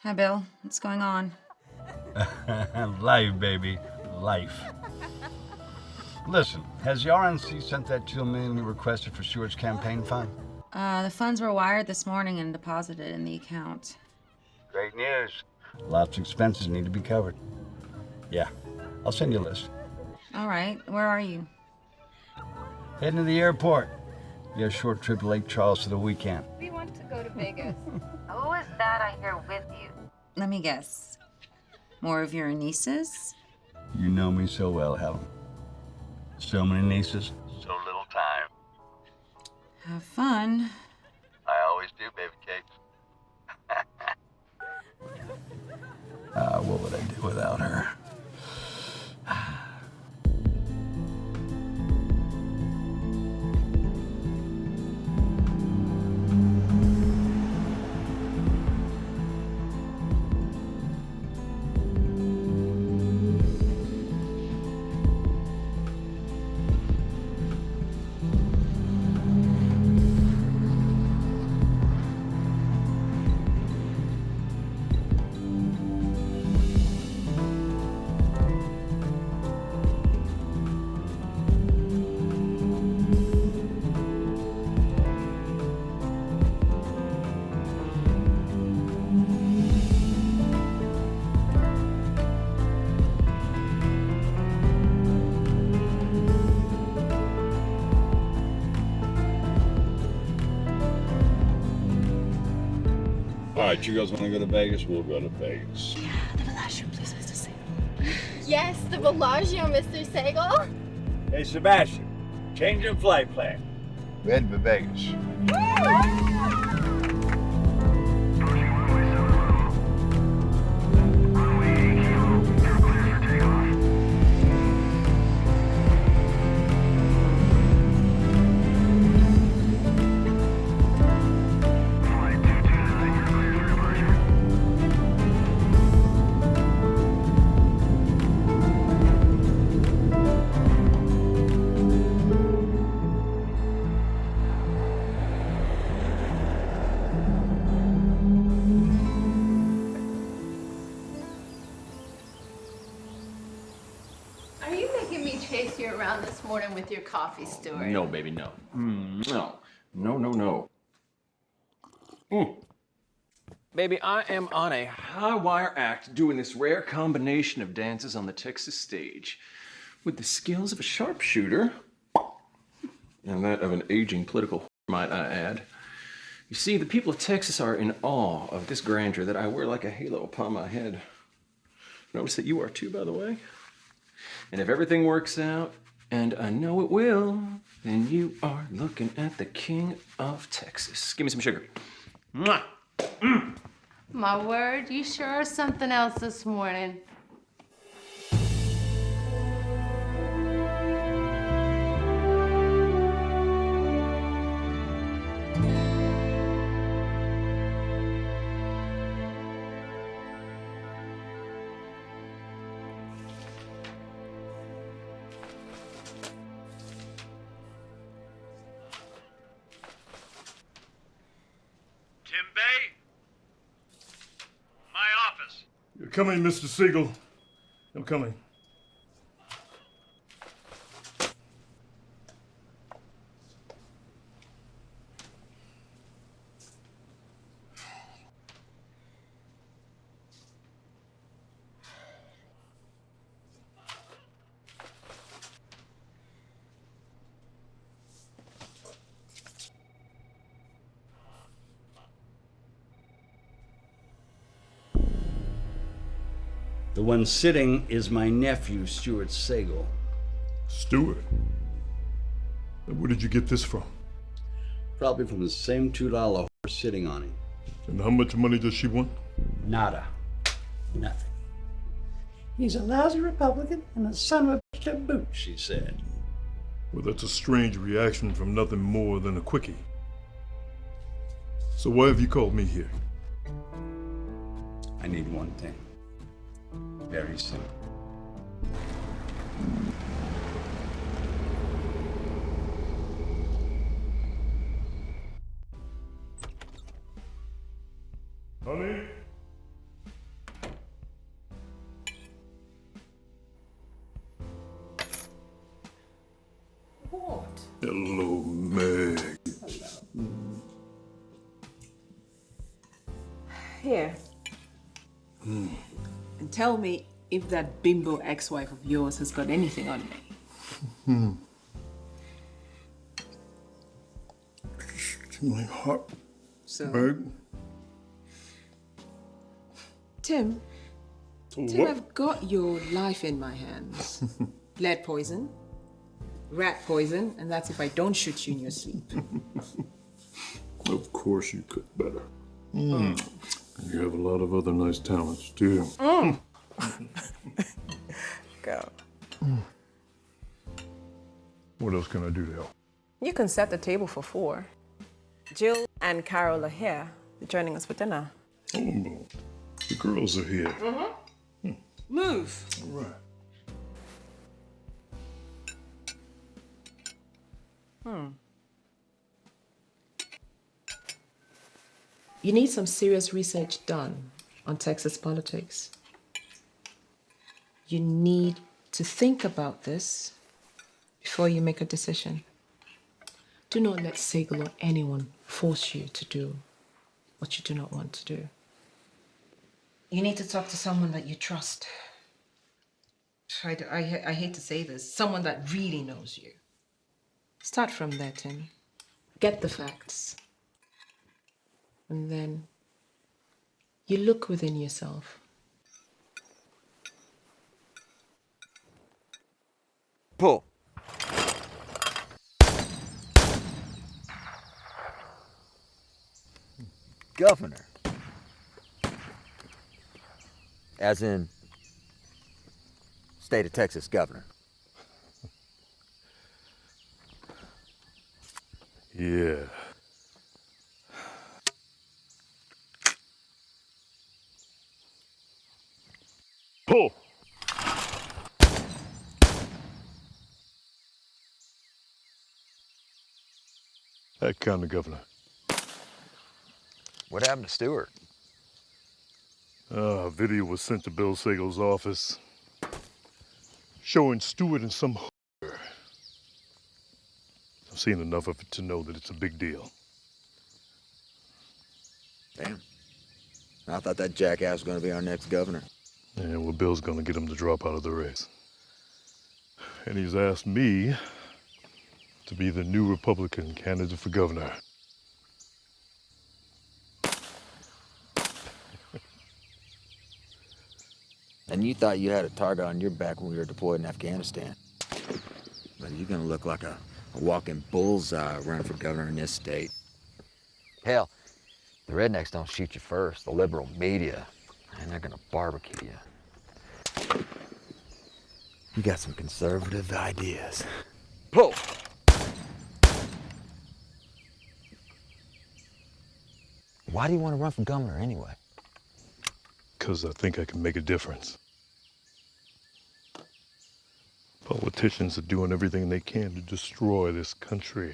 Hi, Bill. What's going on? Life, baby. Life. Listen, has the RNC sent that $2 million you requested for Stewart's campaign fund? The funds were wired this morning and deposited in the account. Great news. Lots of expenses need to be covered. Yeah, I'll send you a list. All right. Where are you? Heading to the airport. You got a short trip to Lake Charles for the weekend. We want to go to Vegas. Who is that I hear with you? Let me guess. More of your nieces? You know me so well, Helen. So many nieces, so little time. Have fun. I always do, baby cakes. What would I do without her? All right, you guys want to go to Vegas? We'll go to Vegas. The Bellagio, please, Mr. Siegel. Yes, the Bellagio, Mr. Sagal. Hey, Sebastian, change your flight plan. We're heading for Vegas. Are you making me chase you around this morning with your coffee, Stuart? No, baby, no. No. No, no, no. Baby, I am on a high wire act doing this rare combination of dances on the Texas stage with the skills of a sharpshooter and that of an aging political might I add. You see, the people of Texas are in awe of this grandeur that I wear like a halo upon my head. Notice that you are too, by the way. And if everything works out, and I know it will, then you are looking at the king of Texas. Give me some sugar. Mwah! My word, you sure are something else this morning. Tim Bay? My office. You're coming, Mr. Siegel. I'm coming. The one sitting is my nephew, Stuart Sagal. Stewart? Where did you get this from? Probably from the same $2 horse sitting on him. And how much money does she want? Nada. Nothing. He's a lousy Republican and a son of a bitch to boot, She said. Well, that's a strange reaction from nothing more than a quickie. So why have you called me here? I need one thing. Very simple. Honey? Hello, Meg. Here. And tell me if that bimbo ex-wife of yours has got anything on me. It's my heart, So, Meg. Tim, Tim, What? I've got your life in my hands. Lead poison, rat poison, and that's if I don't shoot you in your sleep. Of course you could better. And you have a lot of other nice talents, too. Go. What else can I do to help? You can set the table for 4. Jill and Carol are here. They're joining us for dinner. Oh, the girls are here. Move. All right. You need some serious research done on Texas politics. You need to think about this before you make a decision. Do not let Siegel or anyone force you to do what you do not want to do. You need to talk to someone that you trust. I hate to say this, someone that really knows you. Start from there, Tim. Get the facts. And then you look within yourself. Pull. Governor. As in, state of Texas governor. Yeah. Pull. That kind of governor. What happened to Stewart? A video was sent to Bill Siegel's office showing Stewart in some hooker. I've seen enough of it to know that it's a big deal. Damn. I thought that jackass was going to be our next governor. Yeah, well, Bill's gonna get him to drop out of the race. And he's asked me to be the new Republican candidate for governor. And you thought you had a target on your back when we were deployed in Afghanistan. But you're going to look like a walking bullseye running for governor in this state. Hell, the rednecks don't shoot you first. The liberal media, and they're going to barbecue you. You got some conservative ideas. Pull! Why do you want to run for governor anyway? Because I think I can make a difference. Politicians are doing everything they can to destroy this country.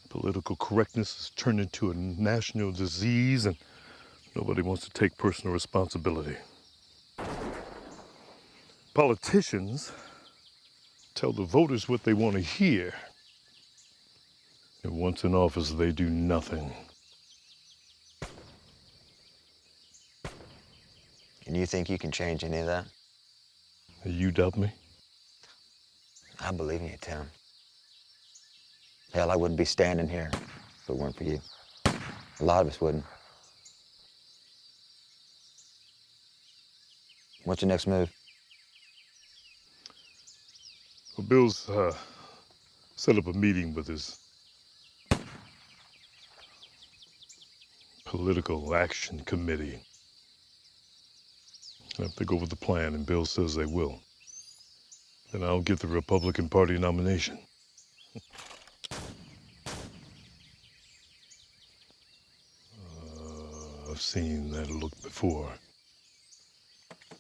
Political correctness has turned into a national disease, and nobody wants to take personal responsibility. Politicians tell the voters what they want to hear. And once in office, they do nothing. And you think you can change any of that? You doubt me? I believe in you, Tim. Hell, I wouldn't be standing here if it weren't for you. A lot of us wouldn't. What's your next move? Well, Bill's set up a meeting with his political action committee. If they go with the plan, and Bill says they will, then I'll get the Republican Party nomination. I've seen that look before.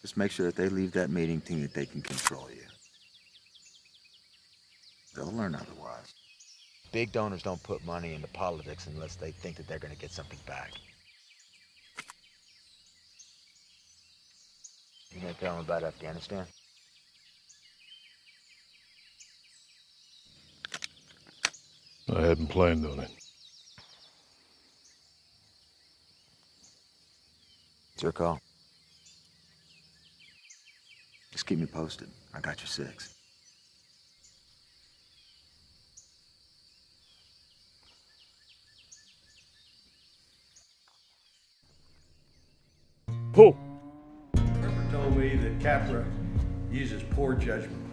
Just make sure that they leave that meeting thinking that they can control you. They'll learn otherwise. Big donors don't put money into politics unless they think that they're going to get something back. You gonna tell them about Afghanistan? I hadn't planned on it. It's your call. Just keep me posted. I got your six. Oh! Trevor told me that Capra uses poor judgment.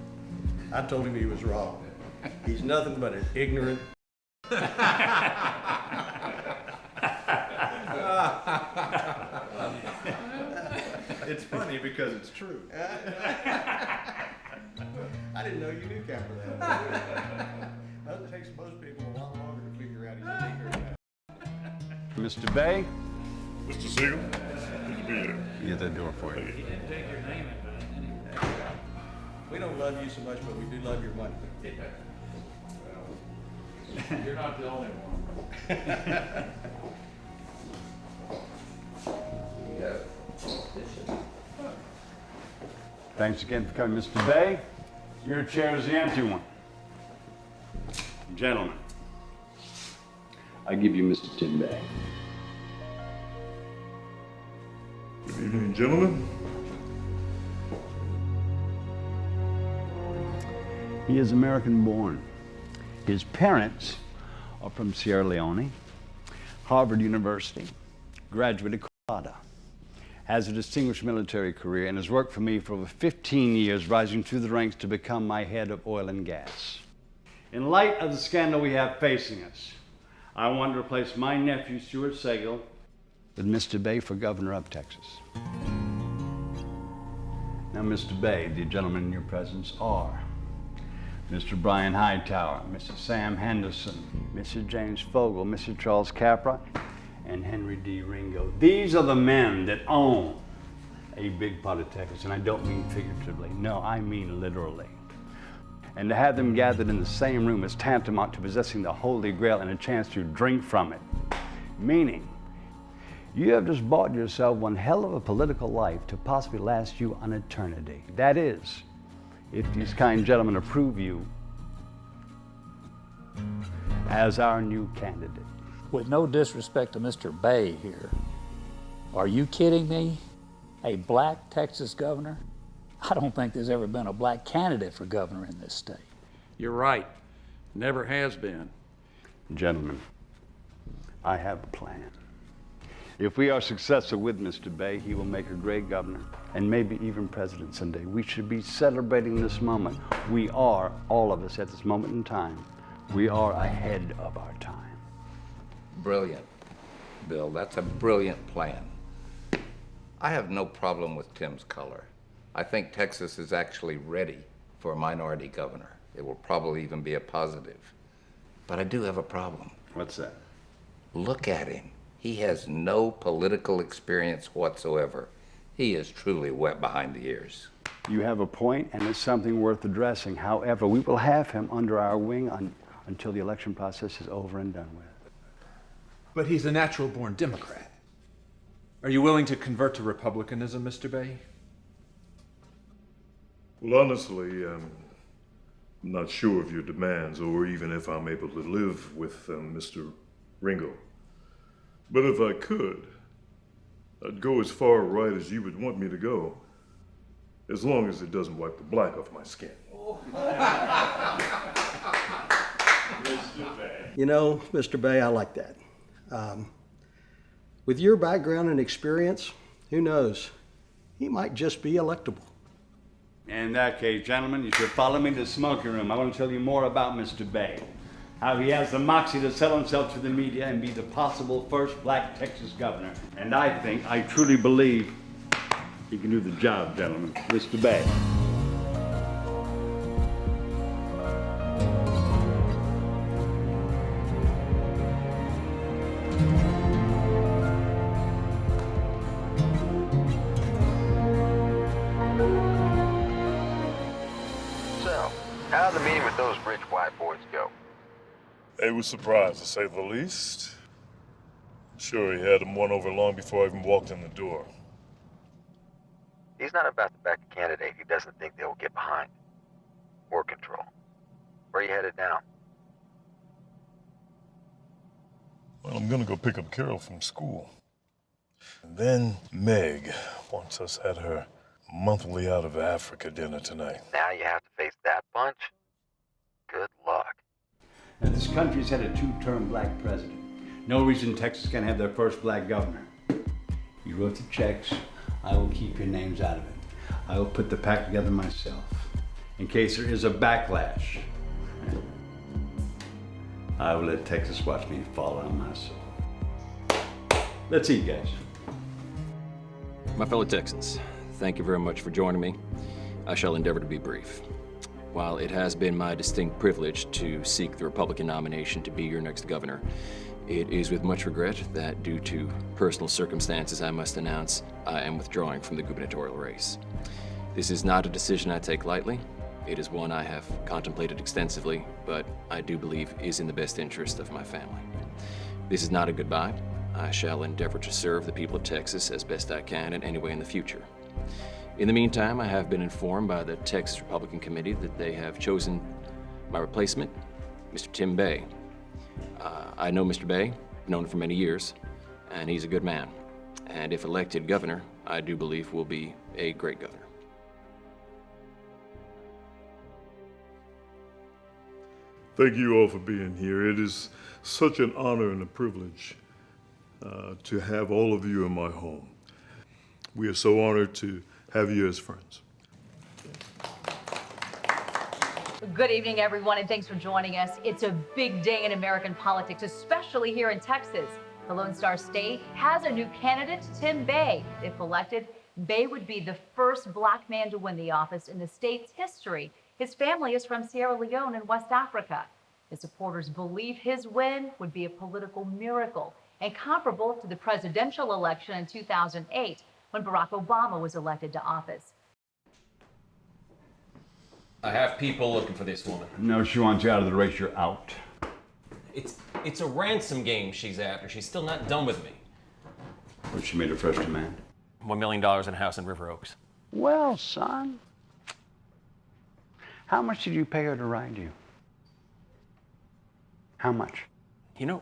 I told him he was wrong. He's nothing but an ignorant. It's funny because it's true. I didn't know you knew Capra that well. It takes most people a lot longer to figure out he's an ignorant. Mr. Bay? Mr. Siegel, good to be here. Get that door for you. We don't love you so much, but we do love your money. You're not the only one. Thanks again for coming, Mr. Bay. Your chair is the empty one. Gentlemen, I give you Mr. Tim Bay. Good evening, gentlemen. He is American born. His parents are from Sierra Leone, Harvard University, graduate of Colorado, has a distinguished military career, and has worked for me for over 15 years, rising through the ranks to become my head of oil and gas. In light of the scandal we have facing us, I want to replace my nephew, Stuart Segal, with Mr. Bay for governor of Texas. Now, Mr. Bay, the gentlemen in your presence are Mr. Brian Hightower, Mr. Sam Henderson, Mr. James Fogle, Mr. Charles Capra, and Henry D. Ringo. These are the men that own a big pot of Texas, and I don't mean figuratively. No, I mean literally. And to have them gathered in the same room is tantamount to possessing the Holy Grail and a chance to drink from it. Meaning, you have just bought yourself one hell of a political life to possibly last you an eternity. That is, if these kind gentlemen approve you as our new candidate. With no disrespect to Mr. Bay here, are you kidding me? A black Texas governor? I don't think there's ever been a black candidate for governor in this state. You're right. Never has been. Gentlemen, I have a plan. If we are successful with Mr. Bay, he will make a great governor and maybe even president someday. We should be celebrating this moment. We are, all of us at this moment in time, we are ahead of our time. Brilliant, Bill. That's a brilliant plan. I have no problem with Tim's color. I think Texas is actually ready for a minority governor. It will probably even be a positive. But I do have a problem. What's that? Look at him. He has no political experience whatsoever. He is truly wet behind the ears. You have a point, and it's something worth addressing. However, we will have him under our wing until the election process is over and done with. But he's a natural-born Democrat. Are you willing to convert to Republicanism, Mr. Bay? Well, honestly, I'm not sure of your demands or even if I'm able to live with Mr. Ringo. But if I could, I'd go as far right as you would want me to go, as long as it doesn't wipe the black off my skin. You know, Mr. Bay, I like that. With your background and experience, who knows? He might just be electable. In that case, gentlemen, you should follow me to the smoking room. I want to tell you more about Mr. Bay. How he has the moxie to sell himself to the media and be the possible first black Texas governor. And I truly believe he can do the job, gentlemen. Mr. Bay. So, how'd the meeting with those rich white boys go? They were surprised, to say the least. Sure, he had them won over long before I even walked in the door. He's not about to back a candidate he doesn't think they'll get behind or control. Where are you headed now? Well, I'm gonna go pick up Carol from school. And then Meg wants us at her monthly out of Africa dinner tonight. Now you have to face that bunch? Good luck. Now, this country's had a two-term black president. No reason Texas can't have their first black governor. You wrote the checks. I will keep your names out of it. I will put the pack together myself in case there is a backlash. I will let Texas watch me fall on my soul. Let's eat, guys. My fellow Texans, thank you very much for joining me. I shall endeavor to be brief. While it has been my distinct privilege to seek the Republican nomination to be your next governor, it is with much regret that due to personal circumstances, I must announce I am withdrawing from the gubernatorial race. This is not a decision I take lightly. It is one I have contemplated extensively, but I do believe is in the best interest of my family. This is not a goodbye. I shall endeavor to serve the people of Texas as best I can in any way in the future. In the meantime, I have been informed by the Texas Republican Committee that they have chosen my replacement, Mr. Tim Bay. I know Mr. Bay, known him for many years, and he's a good man. And if elected governor, I do believe will be a great governor. Thank you all for being here. It is such an honor and a privilege to have all of you in my home. We are so honored to have you as friends. Good evening, everyone, and thanks for joining us. It's a big day in American politics, especially here in Texas. The Lone Star State has a new candidate, Tim Bay. If elected, Bay would be the first black man to win the office in the state's history. His family is from Sierra Leone in West Africa. His supporters believe his win would be a political miracle and comparable to the presidential election in 2008 when Barack Obama was elected to office. I have people looking for this woman. No, she wants you out of the race. You're out. It's a ransom game she's after. She's still not done with me. What's she made her first demand? $1 million in a house in River Oaks. Well, son, how much did you pay her to ride you? How much? You know,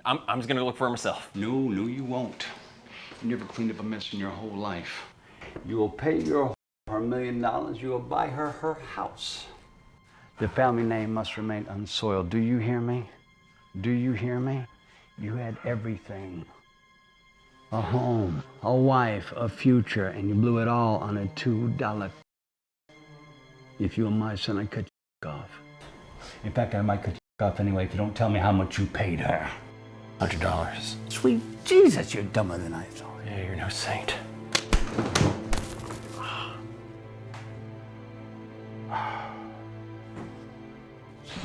I'm just gonna look for her myself. No, you won't. You never cleaned up a mess in your whole life. You will pay her $1 million. You will buy her her house. The family name must remain unsoiled. Do you hear me? Do you hear me? You had everything. A home, a wife, a future, and you blew it all on a $2. If you were my son, I'd cut you off. In fact, I might cut you off anyway if you don't tell me how much you paid her. $100. Sweet Jesus, you're dumber than I thought. Yeah, you're no saint.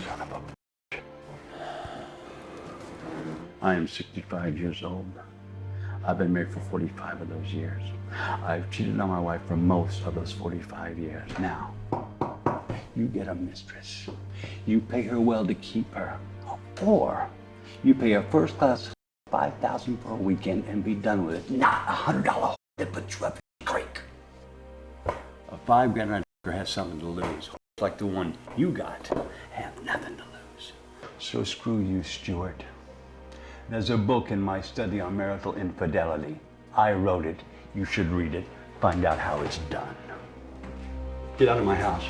Son of a bitch. I am 65 years old. I've been married for 45 of those years. I've cheated on my wife for most of those 45 years. Now, you get a mistress. You pay her well to keep her. Or you pay her first class $5,000 for a weekend and be done with it. Not $100 that puts you up in the creek. A $5,000 has something to lose. Like the one you got, have nothing to lose. So screw you, Stuart. There's a book in my study on marital infidelity. I wrote it. You should read it. Find out how it's done. Get out of my house.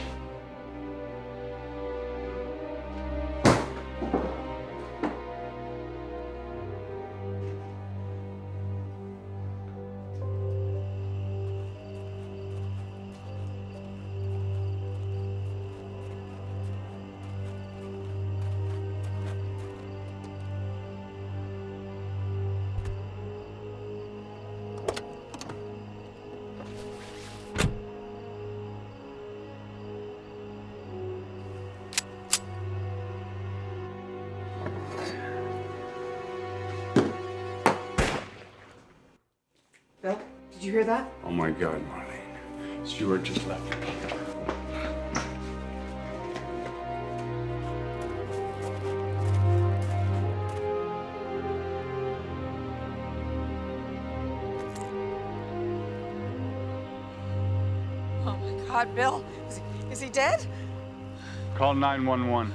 Bill, did you hear that? Oh my God, Marlene. Stuart just left. Oh my God, Bill. Is he dead? Call 911.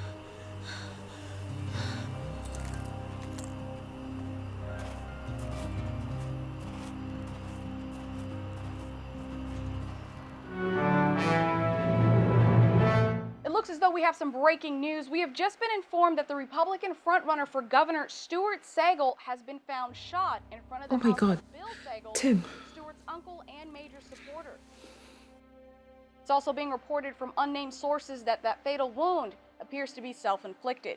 looks as though we have some breaking news. We have just been informed that the Republican frontrunner for governor, Stuart Sagal, has been found shot in front of the house of Bill Sagal, Tim. Stuart's uncle and major supporter. It's also being reported from unnamed sources that that fatal wound appears to be self-inflicted.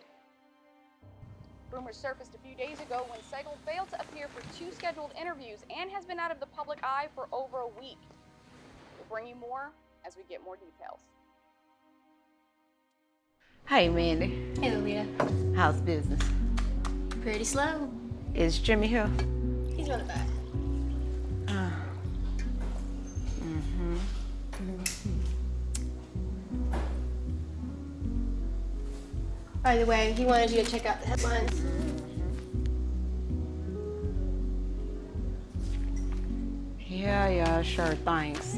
Rumors surfaced a few days ago when Sagal failed to appear for 2 scheduled interviews and has been out of the public eye for over a week. We'll bring you more as we get more details. Hey, Mandy. Hey, Lolita. How's business? Pretty slow. Is Jimmy here? He's running back. By the way, he wanted you to check out the headlines. Yeah, sure, thanks.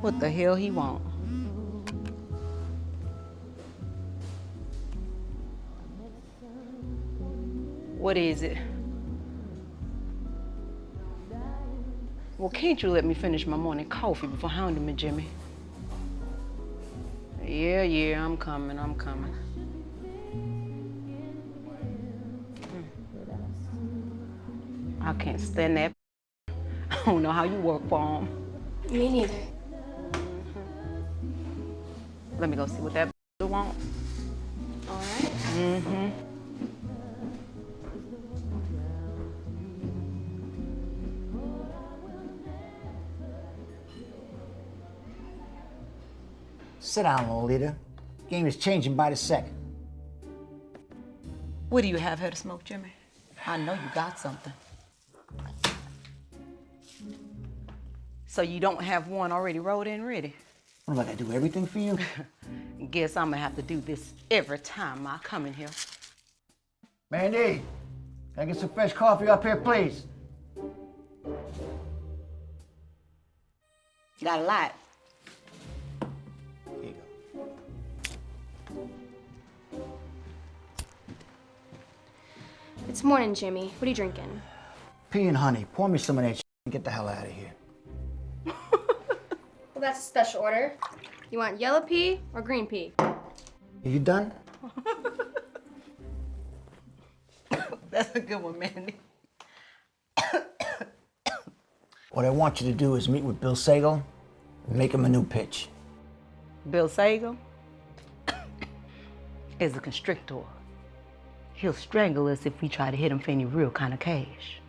What the hell he want? What is it? Well, can't you let me finish my morning coffee before hounding me, Jimmy? Yeah, I'm coming. I can't stand that. I don't know how you work for him. Me neither. Let me go see what that want. All right. Sit down, Lolita. Game is changing by the second. What do you have here to smoke, Jimmy? I know you got something. So you don't have one already rolled in ready? What, am I gonna do everything for you? Guess I'm gonna have to do this every time I come in here. Mandy, can I get some fresh coffee up here, please? You got a lot. Here you go. It's morning, Jimmy. What are you drinking? Pea and honey. Pour me some of that shit and get the hell out of here. Well, that's a special order. You want yellow pea or green pea? Are you done? That's a good one, Mandy. What I want you to do is meet with Bill Sagal and make him a new pitch. Bill Sagal is a constrictor. He'll strangle us if we try to hit him for any real kind of cash.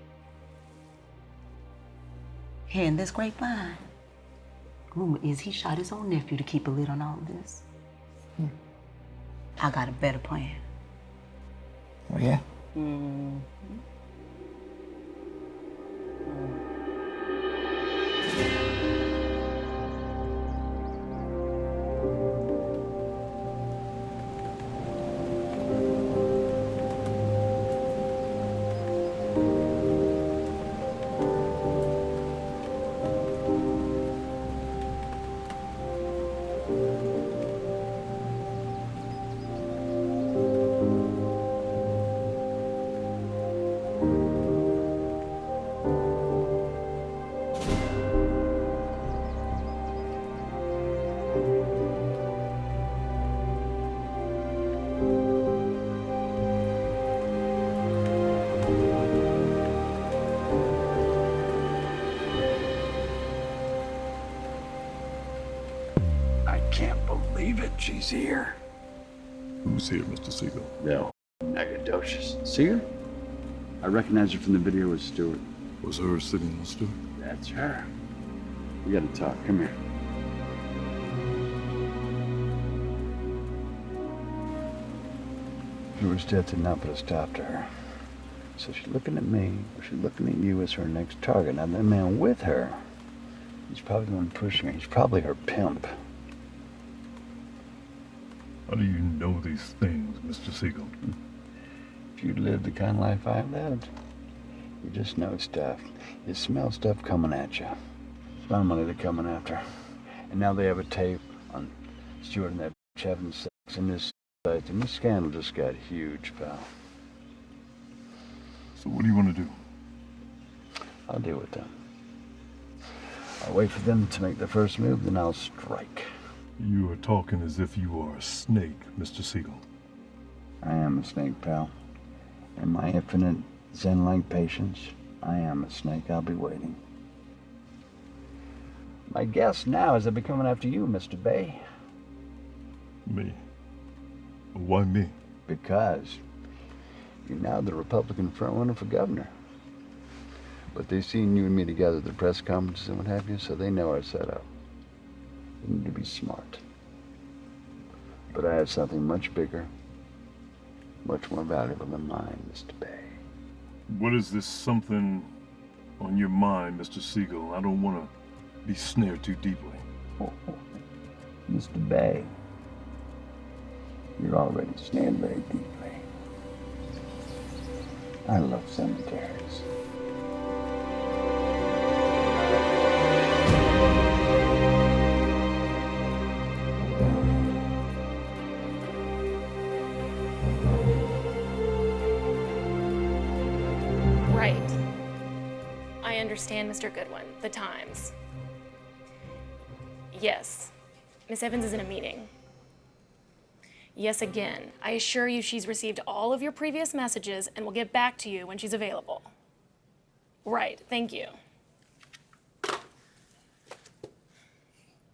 Hearing this grapevine, rumor is he shot his own nephew to keep a lid on all of this. I got a better plan. Oh, yeah? She's here. Who's here, Mr. Siegel? No. Agadocious. See her? I recognize her from the video with Stewart. Was her sitting on Stewart? That's her. We gotta talk. Come here. Stewart's death did not put a stop to her. So she's looking at me, or she's looking at you as her next target. Now, that man with her, he's probably the one pushing her. He's probably her pimp. How do you know these things, Mr. Siegel? If you lived the kind of life I've lived, you just know stuff. You smell stuff coming at you. It's my money they're coming after. And now they have a tape on Stewart and that bitch having sex in this site. And this scandal just got huge, pal. So what do you want to do? I'll deal with them. I'll wait for them to make the first move, then I'll strike. You are talking as if you are a snake, Mr. Siegel. I am a snake, pal. In my infinite Zen-like patience, I am a snake. I'll be waiting. My guess now is they'll be coming after you, Mr. Bay. Me? Why me? Because you're now the Republican frontrunner for governor. But they've seen you and me together at the press conferences and what have you, so they know our setup. You need to be smart. But I have something much bigger, much more valuable than mine, Mr. Bay. What is this something on your mind, Mr. Siegel? I don't want to be snared too deeply. Oh, Mr. Bay, you're already snared very deeply. I love cemeteries. Right. I understand, Mr. Goodwin. The times. Yes. Miss Evans is in a meeting. Yes, again. I assure you she's received all of your previous messages and will get back to you when she's available. Right. Thank you.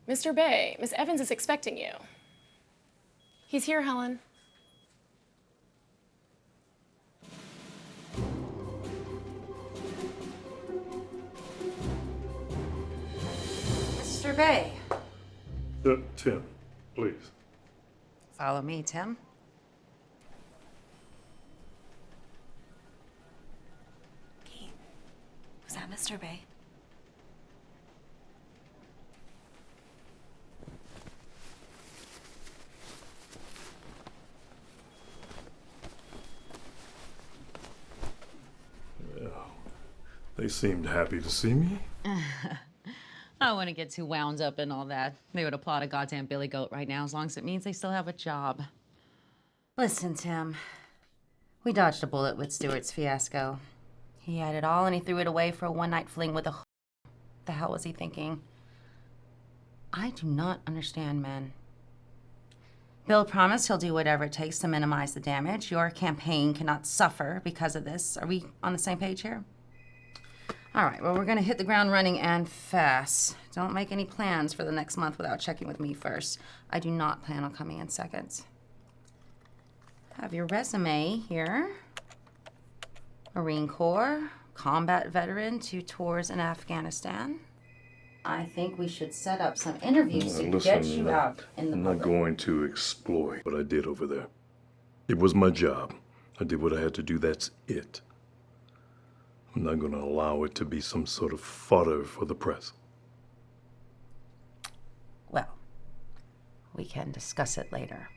Mr. Bay, Miss Evans is expecting you. He's here, Helen. Mr. Bay. Tim, please. Follow me, Tim. Was that Mr. Bay? Yeah. They seemed happy to see me. I don't want to get too wound up in all that. They would applaud a goddamn billy goat right now as long as it means they still have a job. Listen, Tim. We dodged a bullet with Stewart's fiasco. He had it all and he threw it away for a one-night fling with a the hell was he thinking? I do not understand, man. Bill promised he'll do whatever it takes to minimize the damage. Your campaign cannot suffer because of this. Are we on the same page here? All right, well, we're gonna hit the ground running and fast. Don't make any plans for the next month without checking with me first. I do not plan on coming in second. Have your resume here. Marine Corps, combat veteran, 2 tours in Afghanistan. I think we should set up some interviews to get you out in the I'm public. not going to exploit what I did over there. It was my job. I did what I had to do, that's it. I'm not going to allow it to be some sort of fodder for the press. Well, we can discuss it later.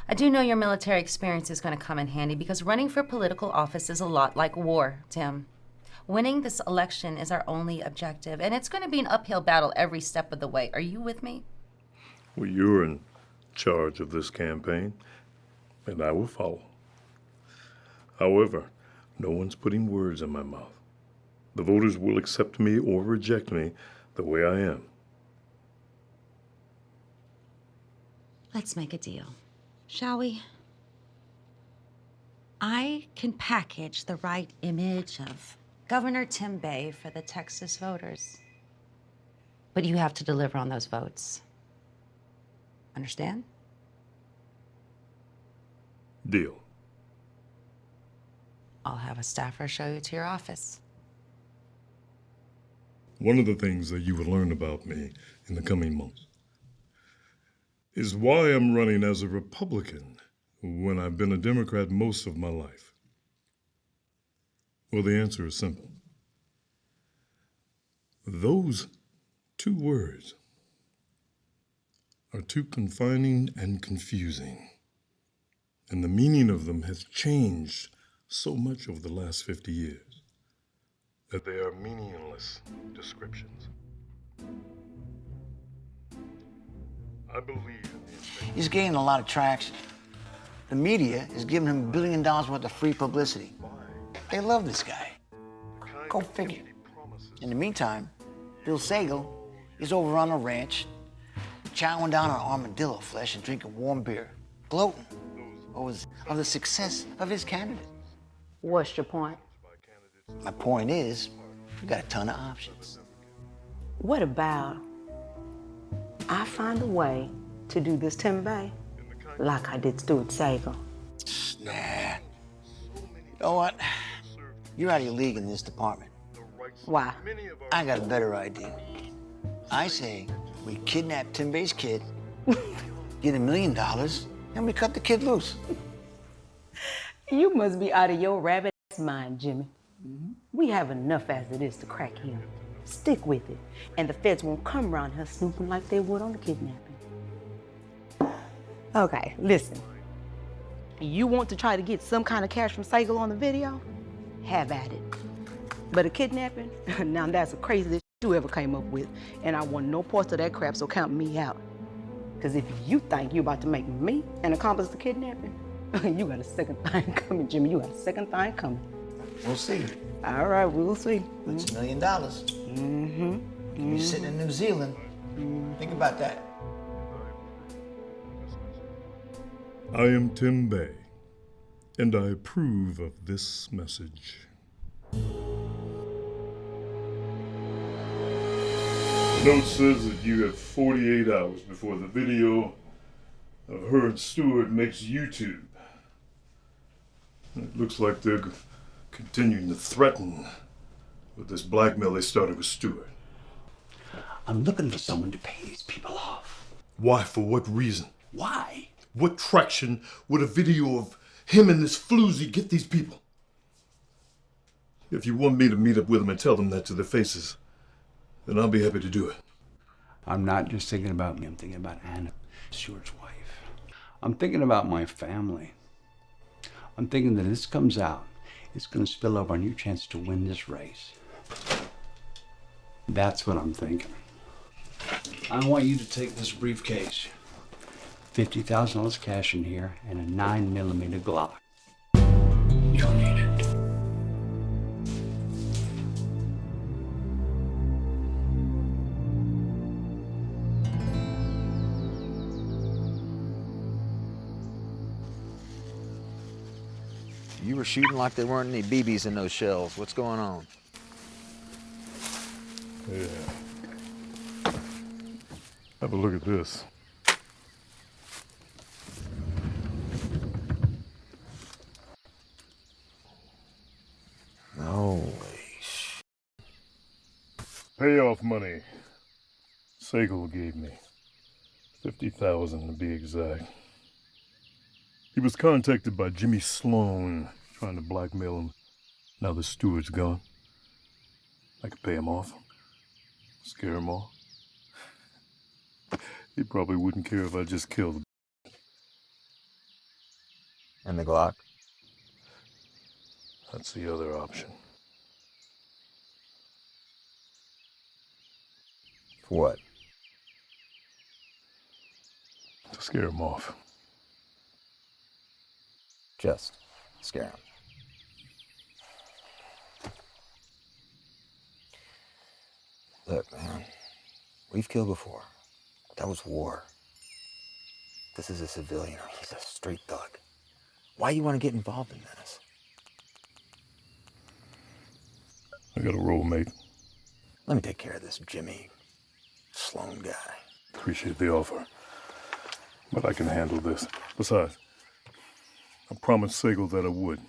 I do know your military experience is going to come in handy because running for political office is a lot like war, Tim. Winning this election is our only objective, and it's going to be an uphill battle every step of the way. Are you with me? Well, you're in charge of this campaign, and I will follow. However, no one's putting words in my mouth. The voters will accept me or reject me the way I am. Let's make a deal, shall we? I can package the right image of Governor Tim Bay for the Texas voters. But you have to deliver on those votes. Understand? Deal. I'll have a staffer show you to your office. One of the things that you will learn about me in the coming months is why I'm running as a Republican when I've been a Democrat most of my life. Well, the answer is simple. Those 2 words are too confining and confusing, and the meaning of them has changed so much over the last 50 years that they are meaningless descriptions. I believe in He's gaining a lot of traction. The media is giving him $1 billion worth of free publicity. They love this guy. Go figure. In the meantime, Bill Sagal is over on a ranch, chowing down on armadillo flesh and drinking warm beer, gloating over the success of his candidate. What's your point? My point is, you got a ton of options. What about I find a way to do this Tim Bay like I did Stuart Sagal? Nah. You know what? You're out of your league in this department. Why? I got a better idea. I say we kidnap Tim Bay's kid, get $1 million, and we cut the kid loose. You must be out of your rabbit mind, Jimmy. We have enough as it is to crack him. Stick with it, and the feds won't come around here snooping like they would on the kidnapping. Okay, listen. You want to try to get some kind of cash from Sagal on the video? Have at it. But a kidnapping? Now that's the craziest you ever came up with, and I want no parts of that crap, so count me out. Because if you think you're about to make me an accomplice to kidnapping, you got a second thing coming, Jimmy. You got a second thing coming. We'll see. All right, we'll see. It's $1 million. You're sitting in New Zealand. Think about that. I am Tim Bay, and I approve of this message. The note says that you have 48 hours before the video of her and Stuart makes YouTube. It looks like they're continuing to threaten with this blackmail they started with Stuart. I'm looking for someone to pay these people off. Why? For what reason? Why? What traction would a video of him and this floozy get these people? If you want me to meet up with them and tell them that to their faces, then I'll be happy to do it. I'm not just thinking about me, I'm thinking about Anna, Stuart's wife. I'm thinking about my family. I'm thinking that if this comes out, it's going to spill over on your chance to win this race. That's what I'm thinking. I want you to take this briefcase. $50,000 cash in here and a 9mm Glock. You'll need it. You were shooting like there weren't any BBs in those shells. What's going on? Yeah. Have a look at this. Holy Payoff money. Sagal gave me. $50,000 to be exact. He was contacted by Jimmy Sloan, trying to blackmail him. Now the Stuart's gone. I could pay him off. Scare him off. He probably wouldn't care if I just killed him. And the Glock? That's the other option. For what? To scare him off. Just scare him. Look, man, we've killed before. That was war. This is a civilian. He's a street thug. Why you want to get involved in this? I got a role, mate. Let me take care of this Jimmy Sloan guy. Appreciate the offer. But I can handle this. Besides, I promised Sagal that I would.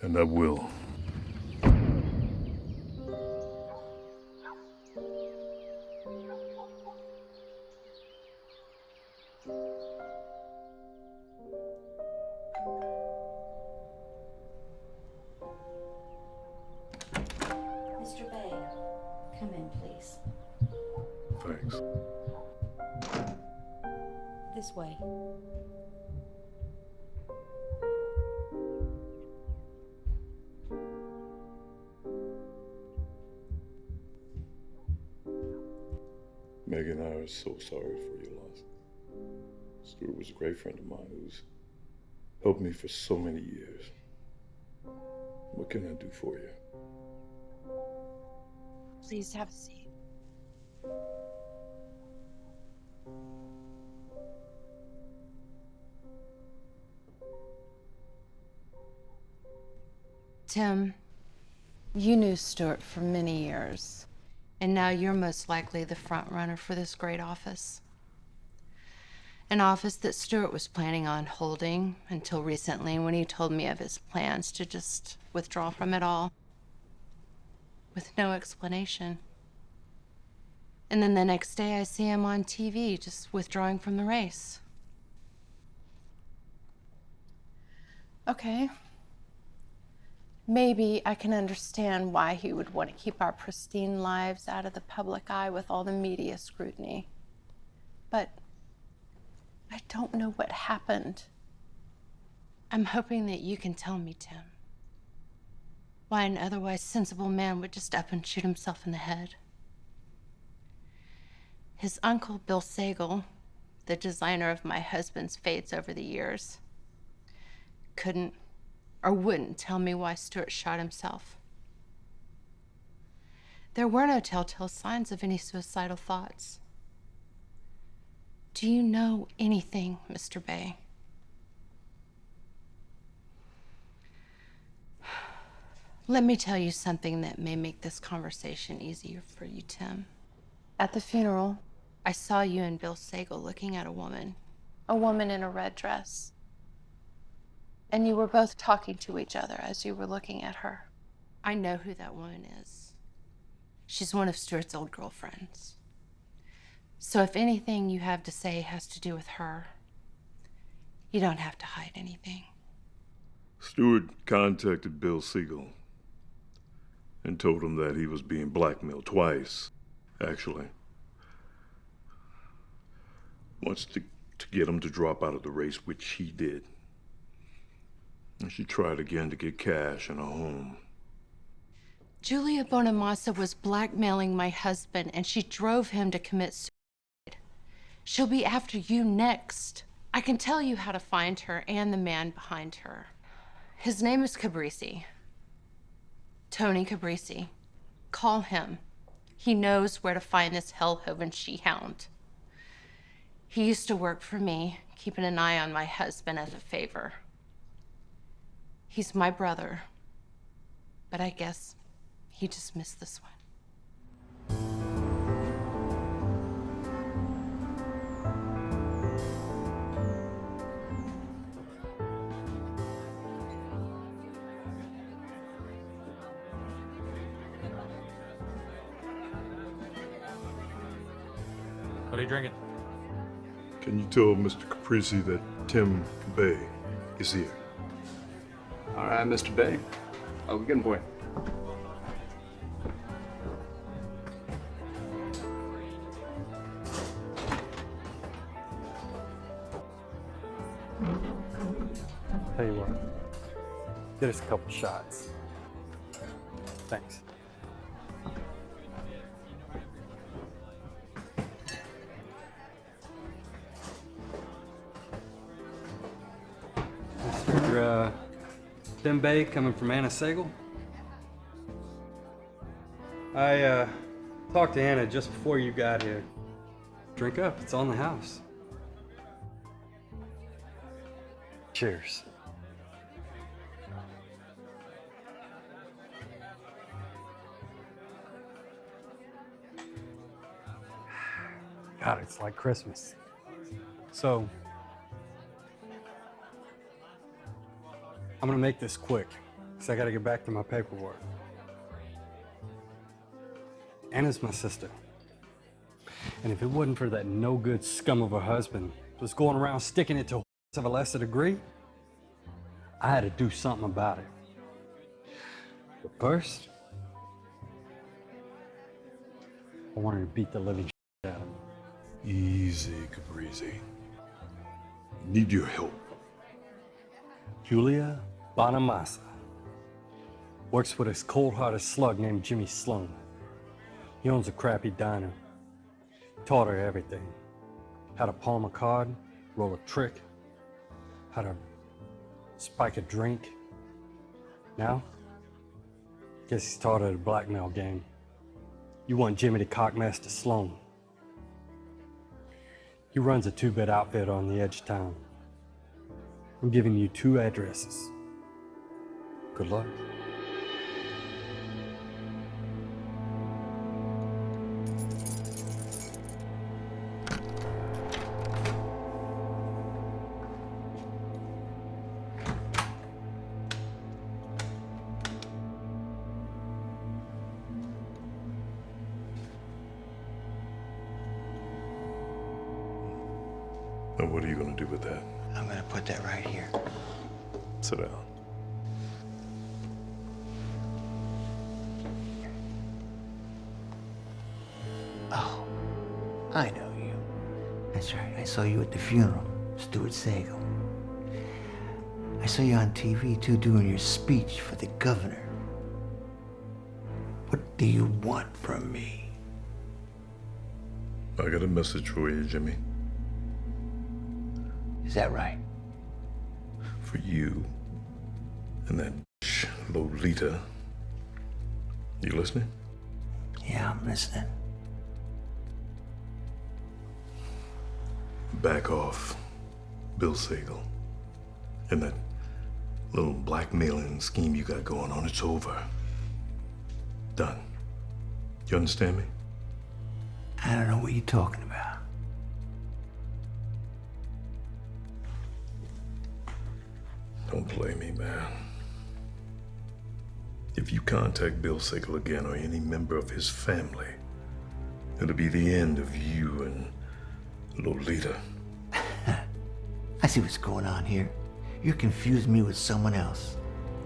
And I will. Mr. Bay, come in, please. Thanks. This way. Megan and I are so sorry for your loss. Stuart was a great friend of mine who's helped me for so many years. What can I do for you? Please have a seat. Tim, you knew Stuart for many years, and now you're most likely the front runner for this great office. An office that Stuart was planning on holding until recently when he told me of his plans to just withdraw from it all, with no explanation. And then the next day I see him on TV just withdrawing from the race. Okay. Maybe I can understand why he would want to keep our pristine lives out of the public eye with all the media scrutiny. But I don't know what happened. I'm hoping that you can tell me, Tim, why an otherwise sensible man would just up and shoot himself in the head. His uncle, Bill Sagal, the designer of my husband's fades over the years, couldn't or wouldn't tell me why Stuart shot himself. There were no telltale signs of any suicidal thoughts. Do you know anything, Mr. Bay? Let me tell you something that may make this conversation easier for you, Tim. At the funeral, I saw you and Bill Sagal looking at a woman in a red dress. And you were both talking to each other as you were looking at her. I know who that woman is. She's one of Stuart's old girlfriends. So if anything you have to say has to do with her, you don't have to hide anything. Stuart contacted Bill Siegel and told him that he was being blackmailed twice, actually. Wants to get him to drop out of the race, which he did. And she tried again to get cash and a home. Julia Bonamassa was blackmailing my husband, and she drove him to commit suicide. She'll be after you next. I can tell you how to find her and the man behind her. His name is Cabrisi. Tony Cabrisi. Call him. He knows where to find this Hellhoven she-hound. He used to work for me, keeping an eye on my husband as a favor. He's my brother, but I guess he just missed this one. What are you drinking? Can you tell Mr. Caprisi that Tim Bay is here? All right, Mr. Bay. I'll be good, boy. Tell you what, get us a couple shots. Thanks. Mr. Tim Bay coming from Anna Sagal. I talked to Anna just before you got here. Drink up, it's on the house. Cheers. God, it's like Christmas. So, I'm gonna make this quick, because I gotta get back to my paperwork. Anna's my sister. And if it wasn't for that no-good scum of a husband who was going around sticking it to of a lesser degree, I had to do something about it. But first, I wanted to beat the living shit out of him. Easy, Caprisi. Need your help. Julia Bonamassa works with this cold-hearted slug named Jimmy Sloan. He owns a crappy diner. Taught her everything. How to palm a card, roll a trick, how to spike a drink. Now, guess he's taught her the blackmail game. You want Jimmy to Cockmaster Sloan. He runs a two-bed outfit on the edge of town. I'm giving you 2 addresses. Good luck. Now, what are you gonna do with that? I'm gonna put that right here. Sit down. Oh, I know you. That's right. I saw you at the funeral, Stuart Sagal. I saw you on TV, too, doing your speech for the governor. What do you want from me? I got a message for you, Jimmy. Is that right? For you and that bitch, Lolita. You listening? Yeah, I'm listening. Back off, Bill Sagal. And that little blackmailing scheme you got going on, it's over. Done. You understand me? I don't know what you're talking about. Don't play me, man. If you contact Bill Sagal again or any member of his family, it'll be the end of you and Lolita. I see what's going on here. You're confusing me with someone else.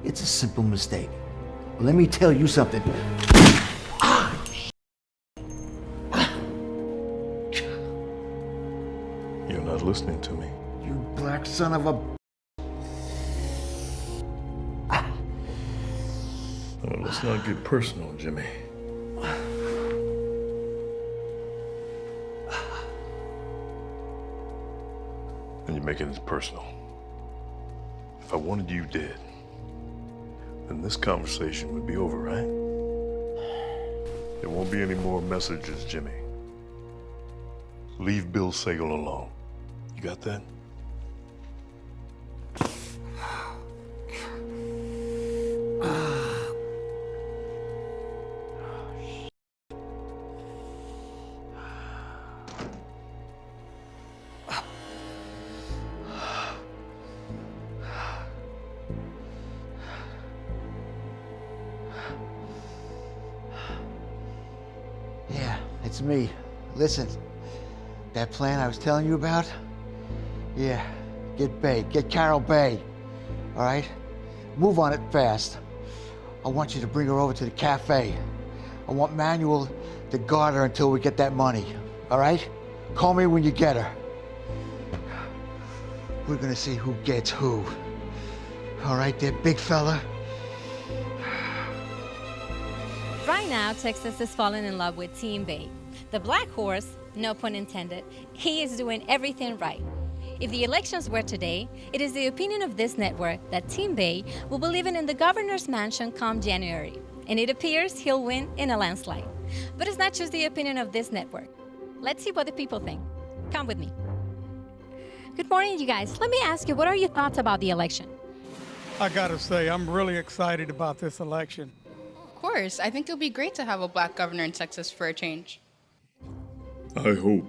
It's a simple mistake. Well, let me tell you something. You're not listening to me. You black son of a... Well, let's not get personal, Jimmy. And you're making this personal. If I wanted you dead, then this conversation would be over, right? There won't be any more messages, Jimmy. Leave Bill Sagal alone. You got that? Yeah, it's me. Listen, that plan I was telling you about? Yeah, get Bay, get Carol Bay. All right? Move on it fast. I want you to bring her over to the cafe. I want Manuel to guard her until we get that money. All right? Call me when you get her. We're gonna see who gets who. All right there, big fella? Right now, Texas is falling in love with Team Bay. The black horse, no pun intended, he is doing everything right. If the elections were today, it is the opinion of this network that Team Bay will be living in the governor's mansion come January. And it appears he'll win in a landslide. But it's not just the opinion of this network. Let's see what the people think. Come with me. Good morning, you guys. Let me ask you, what are your thoughts about the election? I gotta say, I'm really excited about this election. Of course. I think it'll be great to have a black governor in Texas for a change. I hope,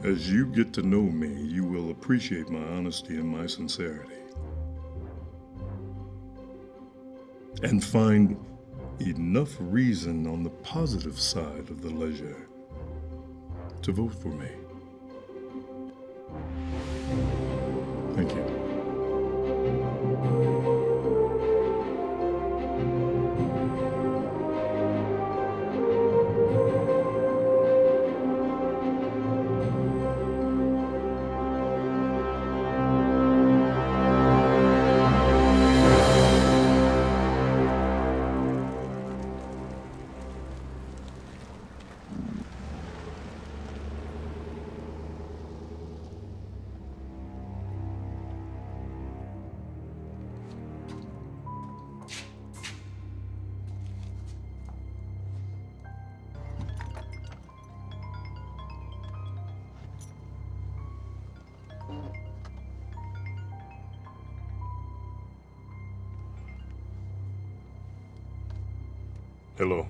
as you get to know me, you will appreciate my honesty and my sincerity. And find enough reason on the positive side of the ledger to vote for me. Thank you. Hello.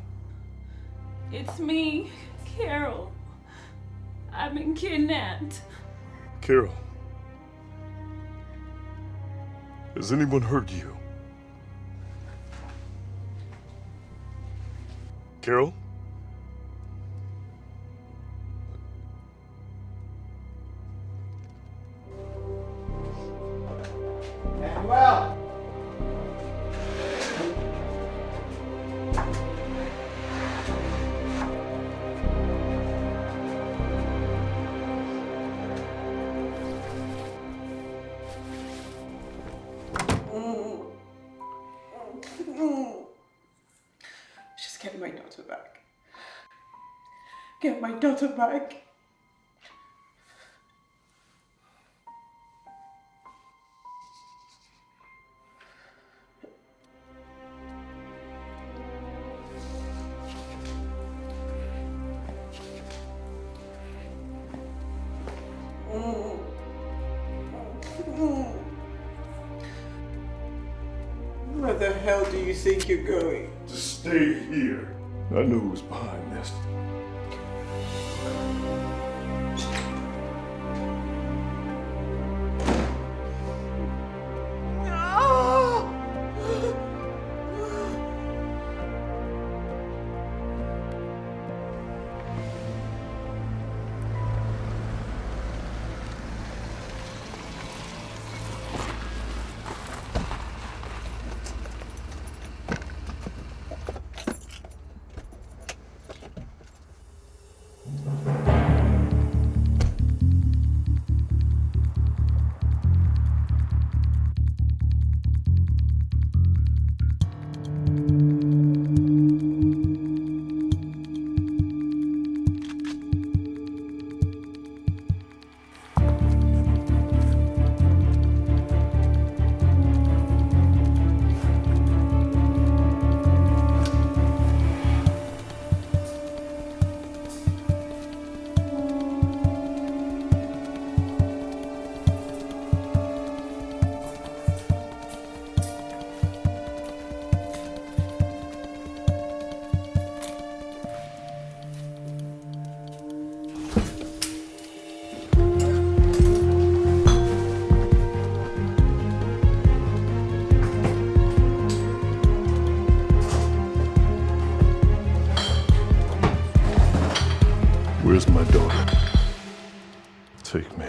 It's me, Carol. I've been kidnapped. Carol. Has anyone hurt you? Carol? Manuel! Just get my daughter back. Get my daughter back. Where the hell do you think you're going? To stay here. I know who's behind this. Where's my daughter? Take me.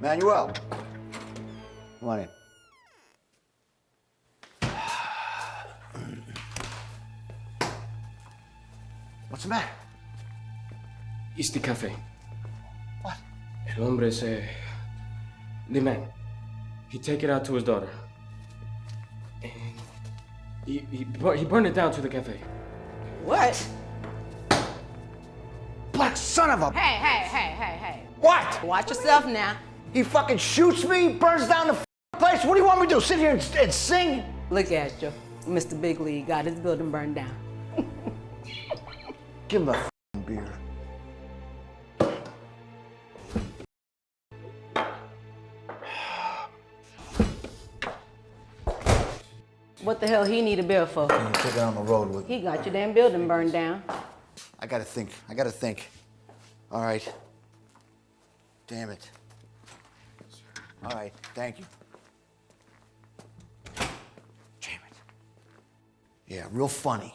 Manuel. Come on in. What's the matter? It's the cafe. What? El hombre the man. He take it out to his daughter. And he burned it down to the cafe. What? Black son of a... Hey. What? Watch yourself now. He fucking shoots me, burns down the place. What do you want me to do? Sit here and sing? Look at you. Mr. Big League got his building burned down. Give him a beer. What the hell he need a bill for? You took it on the road with me. He got your damn building burned down. I gotta think. All right. Damn it. All right, thank you. Damn it. Yeah, real funny.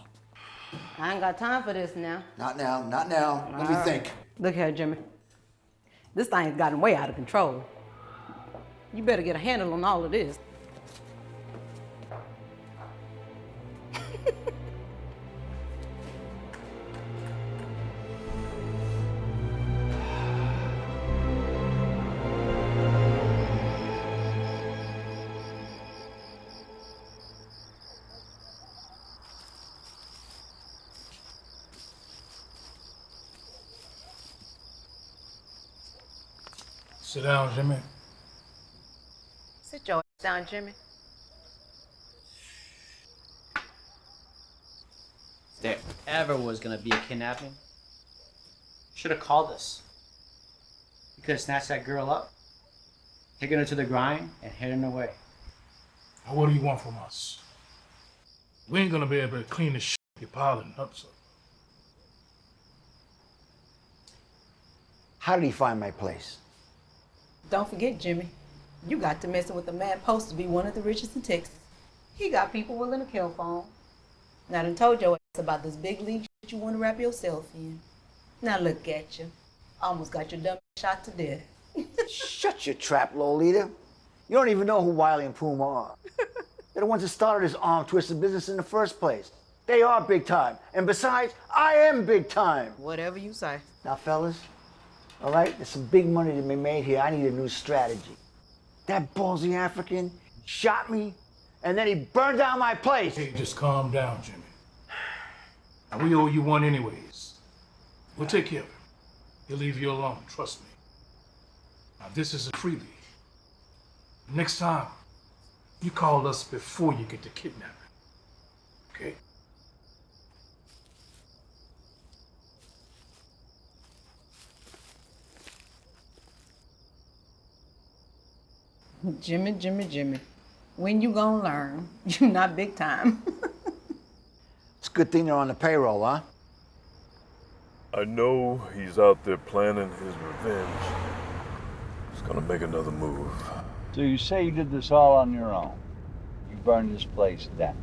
I ain't got time for this now. Not now. Let me think. Look here, Jimmy. This thing's gotten way out of control. You better get a handle on all of this. Sit down, Jimmy. Sit your ass down, Jimmy. If there ever was gonna be a kidnapping, should have called us. You could have snatched that girl up, taken her to the grind, and hidden away. Now, what do you want from us? We ain't gonna be able to clean the shit you're piling up, so. How did he find my place? Don't forget, Jimmy, you got to messing with a man supposed to be one of the richest in Texas. He got people willing to kill for him. Now, I done told your ass about this big league shit you want to wrap yourself in. Now look at you. Almost got your dumb shot to death. Shut your trap, Lolita. You don't even know who Wiley and Puma are. They're the ones that started this arm-twisted business in the first place. They are big time. And besides, I am big time. Whatever you say. Now, fellas, all right, there's some big money to be made here. I need a new strategy. That ballsy African shot me, and then he burned down my place. Hey, just calm down, Jimmy. Now, we owe you one anyways. We'll take care of him. He'll leave you alone, trust me. Now, this is a freebie. Next time, you call us before you get to kidnapping. Okay? Jimmy. When you gonna learn? You not big time. It's a good thing they're on the payroll, huh? I know he's out there planning his revenge. He's gonna make another move. So you say you did this all on your own? You burned this place down?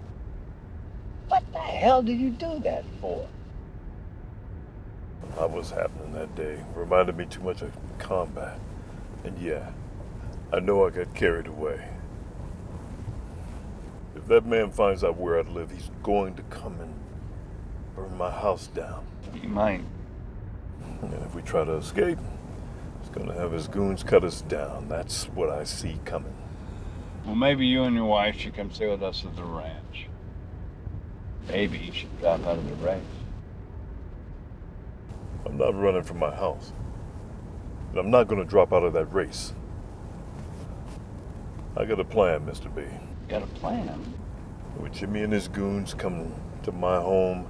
What the hell did you do that for? What was happening that day reminded me too much of combat. And yeah, I know I got carried away. If that man finds out where I live, he's going to come and burn my house down. He might. And if we try to escape, he's going to have his goons cut us down. That's what I see coming. Well, maybe you and your wife should come stay with us at the ranch. Maybe you should drop out of the race. I'm not running from my house. And I'm not going to drop out of that race. I got a plan, Mr. B. Got a plan? With Jimmy and his goons coming to my home,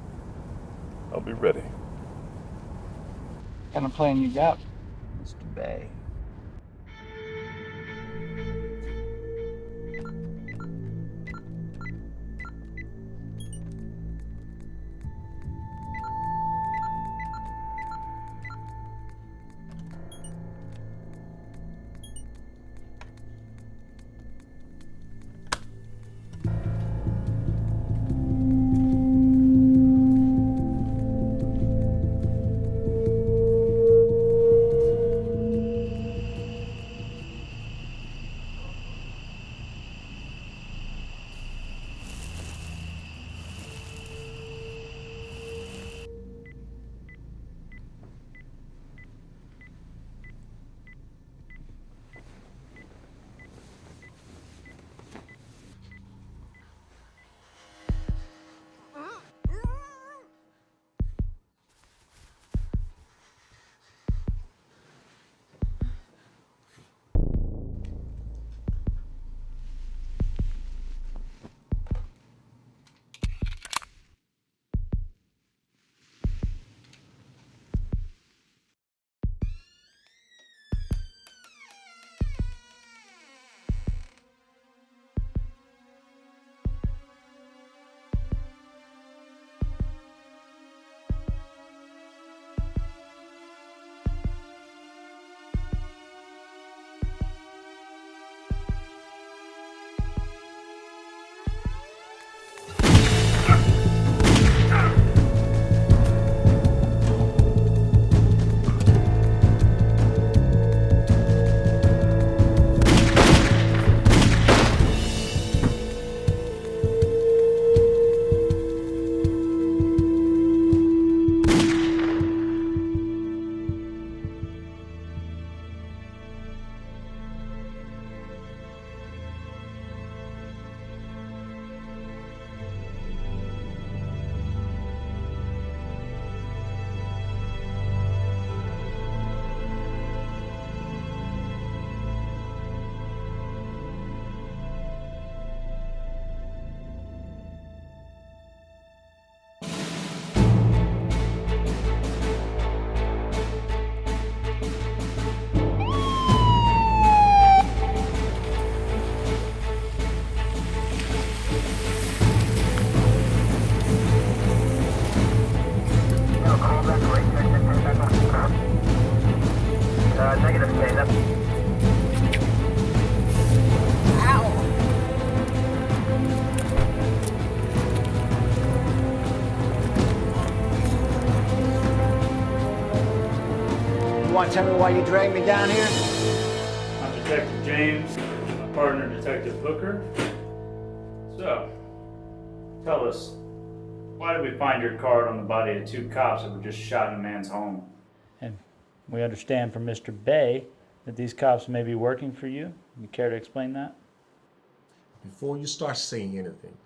I'll be ready. What kind of plan you got, Mr. Bay? want to tell me why you dragged me down here? I'm Detective James, my partner, Detective Hooker. So, tell us, why did we find your card on the body of 2 cops that were just shot in a man's home? And we understand from Mr. Bay that these cops may be working for you. You care to explain that? Before you start saying anything,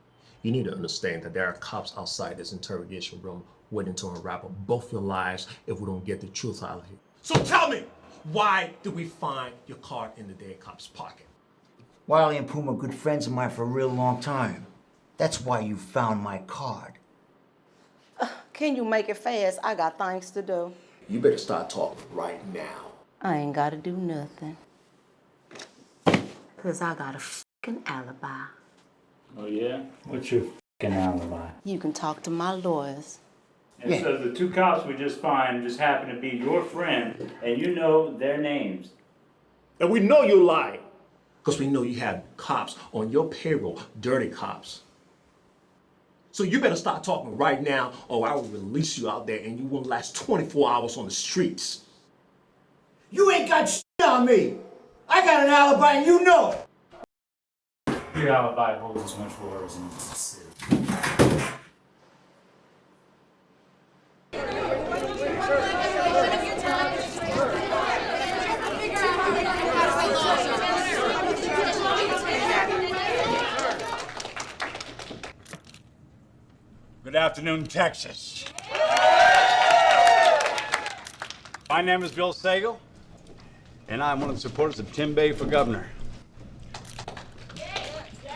you need to understand that there are cops outside this interrogation room waiting to unravel both your lives if we don't get the truth out of you. So tell me, why did we find your card in the dead cop's pocket? Wiley and Puma are good friends of mine for a real long time. That's why you found my card. Can you make it fast? I got things to do. You better start talking right now. I ain't gotta do nothing. 'Cause I got a fucking alibi. Oh yeah? What's your f***ing alibi? You can talk to my lawyers. And so the 2 cops we just find just happen to be your friend, and you know their names. And we know you're lying. Because we know you have cops on your payroll, dirty cops. So you better start talking right now, or I will release you out there and you won't last 24 hours on the streets. You ain't got shit on me. I got an alibi and you know it. Your alibi holds as much water as the city. Good afternoon, Texas. My name is Bill Sagal, and I'm one of the supporters of Tim Bay for governor.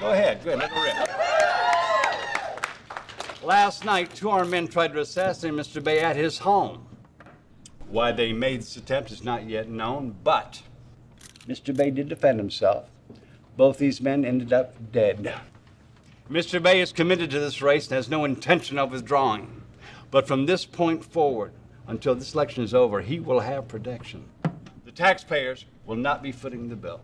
Go ahead, let it rip. Last night, 2 armed men tried to assassinate Mr. Bay at his home. Why they made this attempt is not yet known, but Mr. Bay did defend himself. Both these men ended up dead. Mr. Bay is committed to this race and has no intention of withdrawing. But from this point forward, until this election is over, he will have protection. The taxpayers will not be footing the bill.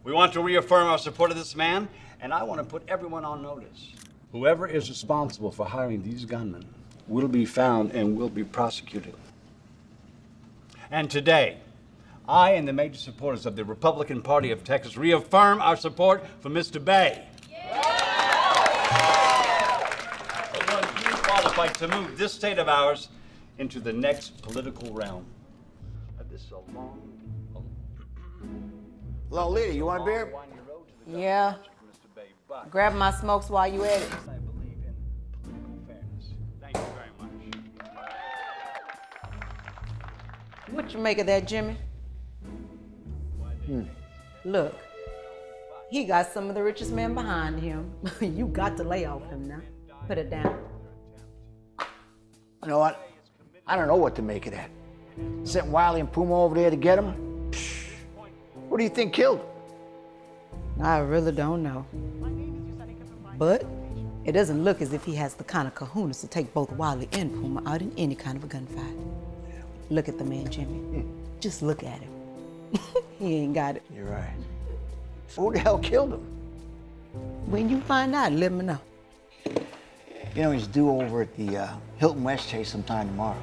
We want to reaffirm our support of this man, and I want to put everyone on notice. Whoever is responsible for hiring these gunmen will be found and will be prosecuted. And today, I and the major supporters of the Republican Party of Texas reaffirm our support for Mr. Bay. Qualified to move this state of ours into the next political realm. This is a long. Lolita, you want a beer? Yeah. Grab my smokes while you at it. Thank you very much. What you make of that, Jimmy? Look, he got some of the richest men behind him. You got to lay off him now. Put it down. You know what? I don't know what to make of that. Sent Wiley and Puma over there to get him? Psh, what do you think killed him? I really don't know. But it doesn't look as if he has the kind of kahunas to take both Wiley and Puma out in any kind of a gunfight. Look at the man, Jimmy. Just look at him. He ain't got it. You're right. Who the hell killed him? When you find out, let me know. You know, he's due over at the Hilton West Chase sometime tomorrow.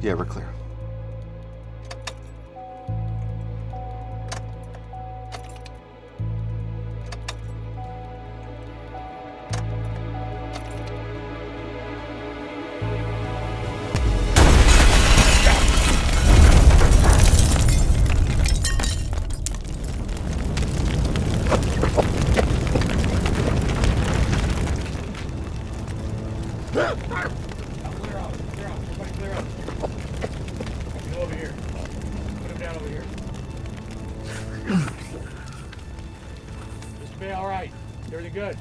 Yeah, we're clear. Good.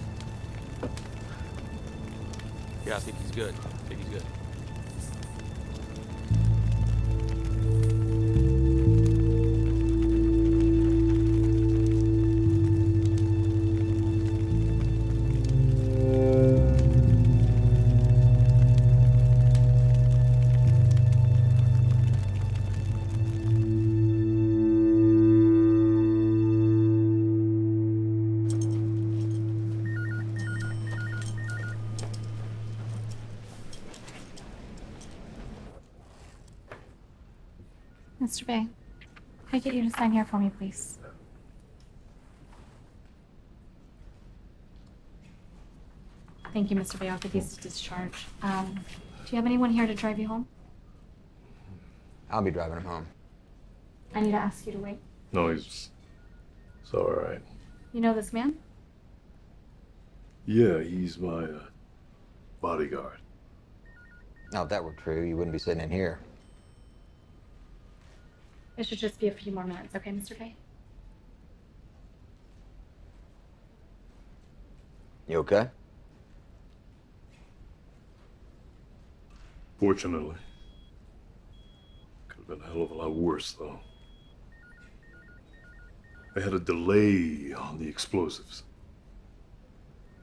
Yeah, I think he's good. I think he's good. Mr. Bay, can I get you to sign here for me, please? Thank you, Mr. Bay. I'll get these to discharge. Do you have anyone here to drive you home? I'll be driving him home. I need to ask you to wait. No, it's all right. You know this man? Yeah, he's my bodyguard. Now, if that were true, you wouldn't be sitting in here. It should just be a few more minutes, okay, Mr. Bay? You okay? Fortunately. Could have been a hell of a lot worse, though. They had a delay on the explosives.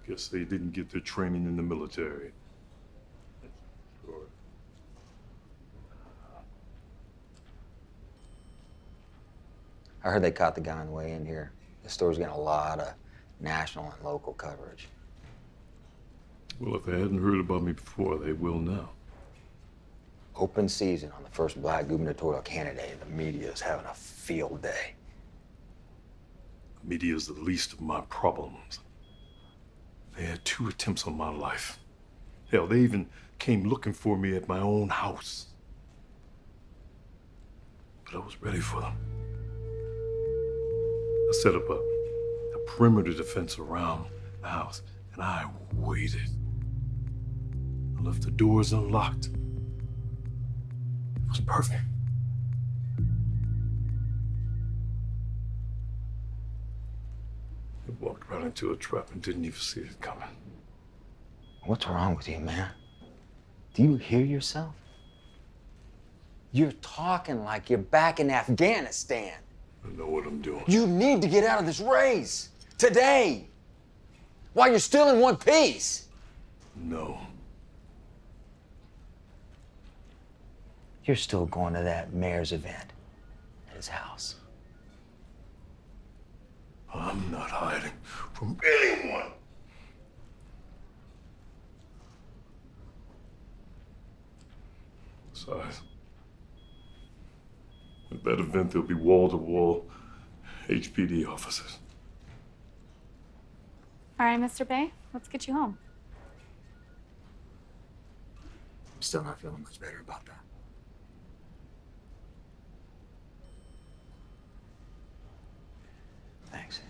Guess they didn't get their training in the military. Sure. I heard they caught the guy on the way in here. The store's getting a lot of national and local coverage. Well, if they hadn't heard about me before, they will now. Open season on the first black gubernatorial candidate. The media's having a field day. Media's the least of my problems. They had 2 attempts on my life. Hell, they even came looking for me at my own house. But I was ready for them. I set up a perimeter defense around the house, and I waited. I left the doors unlocked. It was perfect. I walked right into a trap and didn't even see it coming. What's wrong with you, man? Do you hear yourself? You're talking like you're back in Afghanistan. I know what I'm doing. You need to get out of this race. Today. While you're still in one piece. No. You're still going to that mayor's event at his house. I'm not hiding from anyone. Besides, at that event, there'll be wall-to-wall HPD officers. All right, Mr. Bay, let's get you home. I'm still not feeling much better about that. Thanks.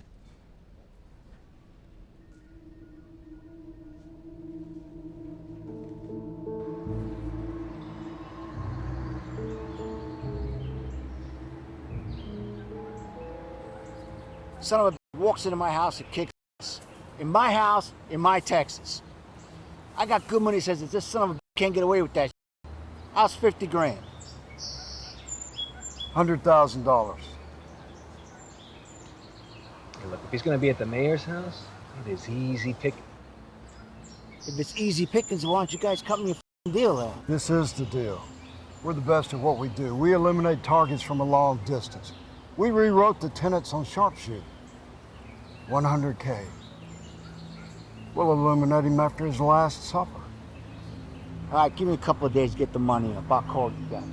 Son of a walks into my house and kicks ass. In my house, in my Texas. I got good money, says that this son of a can't get away with that. House 50 grand. $100,000. Hey, look, if he's gonna be at the mayor's house, it is easy pick. If it's easy pickings, why don't you guys cut me a f***ing deal then? This is the deal. We're the best at what we do. We eliminate targets from a long distance. We rewrote the tenets on sharpshooting. 100K. We'll eliminate him after his last supper. All right, give me a couple of days to get the money up. I'll call you back.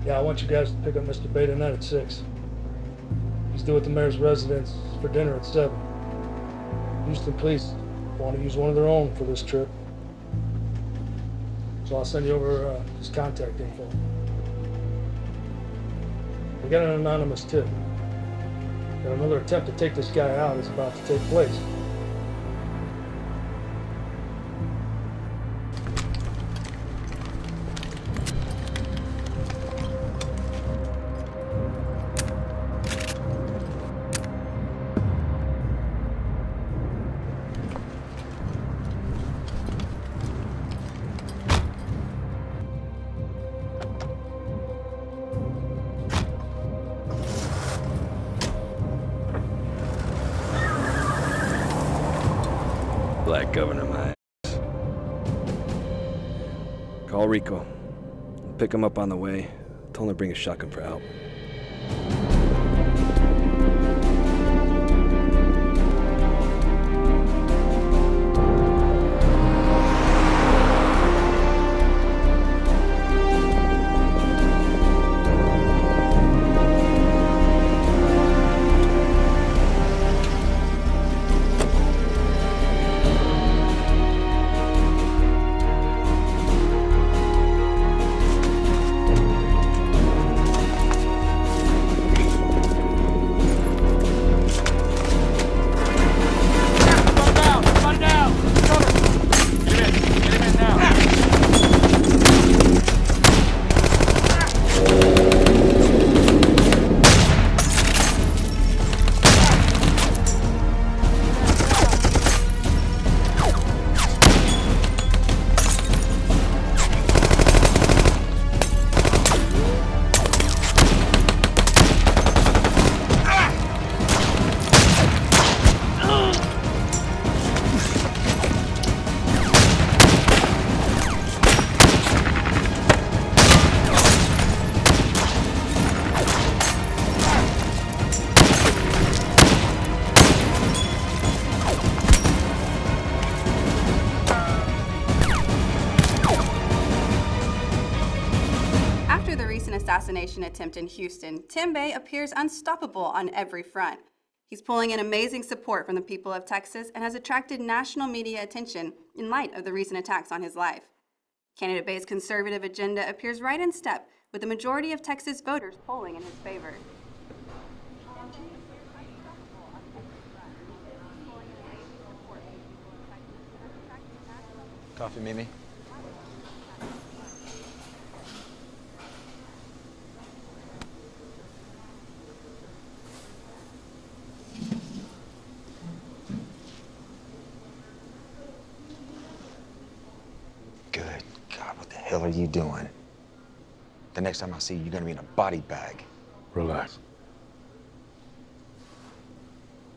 Yeah, I want you guys to pick up Mr. Bay tonight at 6. He's due at the mayor's residence for dinner at 7. Houston police want to use one of their own for this trip. So I'll send you over his contact info. We got an anonymous tip that another attempt to take this guy out is about to take place. Black governor, my ass. Call Rico. Pick him up on the way. Tell him to bring a shotgun for help. Assassination attempt in Houston, Tim Bay appears unstoppable on every front. He's pulling in amazing support from the people of Texas and has attracted national media attention in light of the recent attacks on his life. Candidate Bay's conservative agenda appears right in step with the majority of Texas voters polling in his favor. Coffee, Mimi? Good God, what the hell are you doing? The next time I see you, you're gonna be in a body bag. Relax.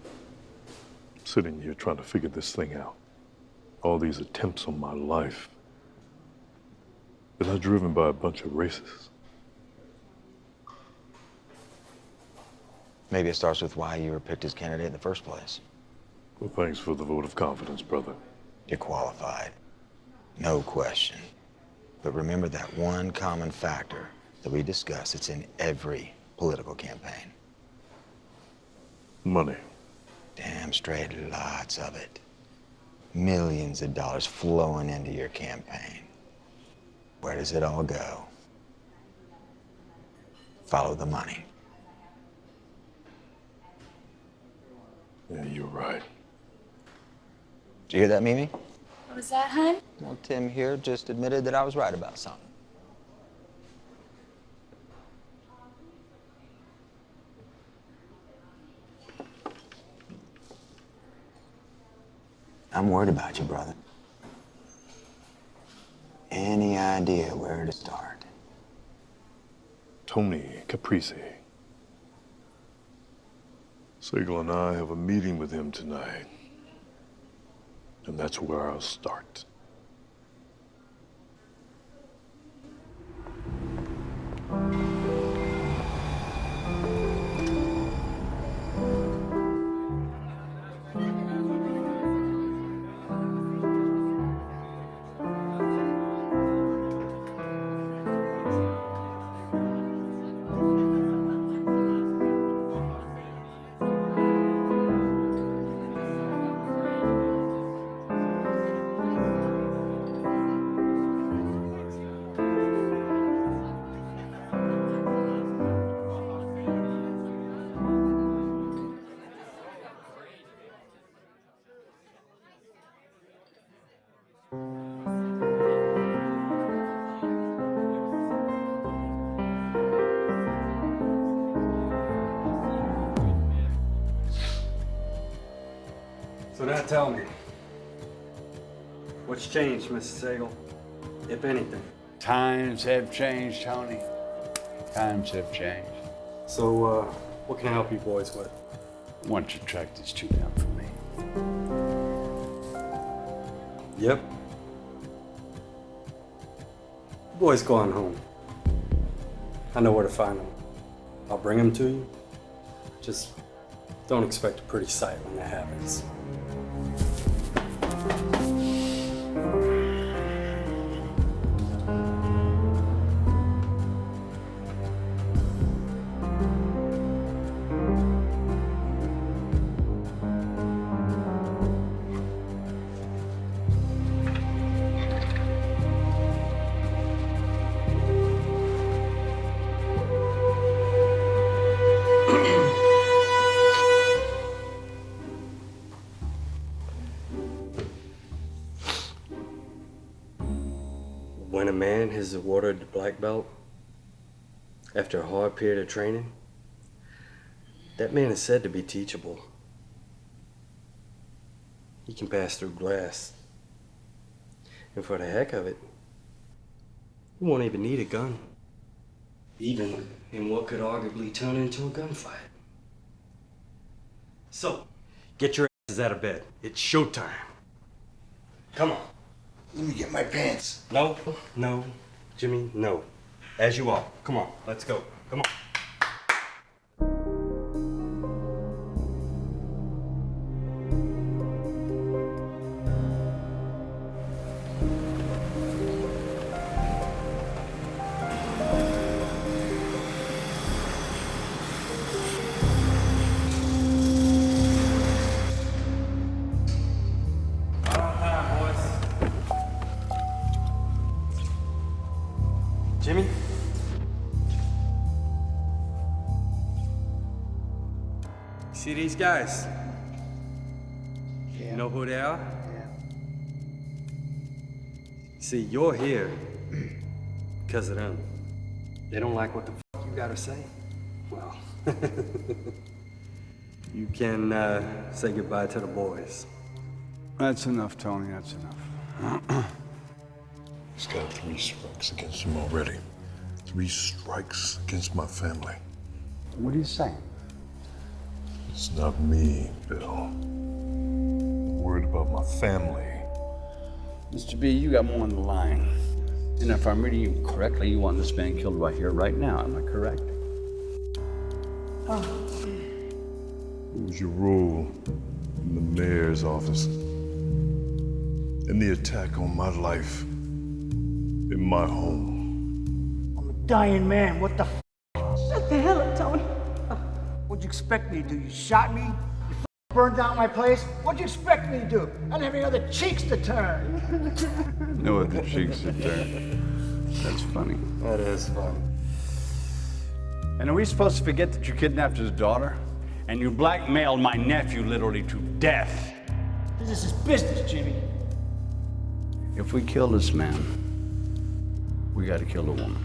I'm sitting here trying to figure this thing out. All these attempts on my life. Been I driven by a bunch of racists. Maybe it starts with why you were picked as candidate in the first place. Well, thanks for the vote of confidence, brother. You're qualified. No question. But remember that one common factor that we discussed. It's in every political campaign. Money. Damn straight, lots of it. Millions of dollars flowing into your campaign. Where does it all go? Follow the money. Yeah, you're right. Did you hear that, Mimi? What was that, hun? Well, Tim here just admitted that I was right about something. I'm worried about you, brother. Any idea where to start? Tony Caprese. Siegel and I have a meeting with him tonight. And that's where I'll start. So now tell me, what's changed, Mrs. Siegel, if anything? Times have changed, Tony. Times have changed. So, what can I help you boys with? Why don't you track these two down for me? Yep. You boys go on home. I know where to find them. I'll bring them to you. Just don't expect a pretty sight when that happens. When a man has awarded the black belt after a hard period of training, that man is said to be teachable. He can pass through glass. And for the heck of it, he won't even need a gun. Even in what could arguably turn into a gunfight. So, get your asses out of bed. It's showtime. Come on. Let me get my pants. No, no, Jimmy, no. As you are. Come on, let's go. Come on. Jimmy? See these guys? Yeah. You know who they are? Yeah. See, you're here because of them. They don't like what the fuck you gotta say? Well, you can say goodbye to the boys. That's enough, Tony, that's enough. He's got 3 strikes against him already. 3 strikes against my family. What are you saying? It's not me, Bill. I'm worried about my family. Mr. B, you got more on the line. And if I'm reading you correctly, you want this man killed right here, right now. Am I correct? What was your role in the mayor's office? In the attack on my life? In my home? I'm a dying man. What the f? Shut the hell up, Tony. What'd you expect me to do? You shot me? You burned down my place? What'd you expect me to do? I didn't have any other cheeks to turn. No other cheeks to turn. That's funny. That is funny. And are we supposed to forget that you kidnapped his daughter? And you blackmailed my nephew literally to death? This is business, Jimmy. If we kill this man, we gotta kill a woman.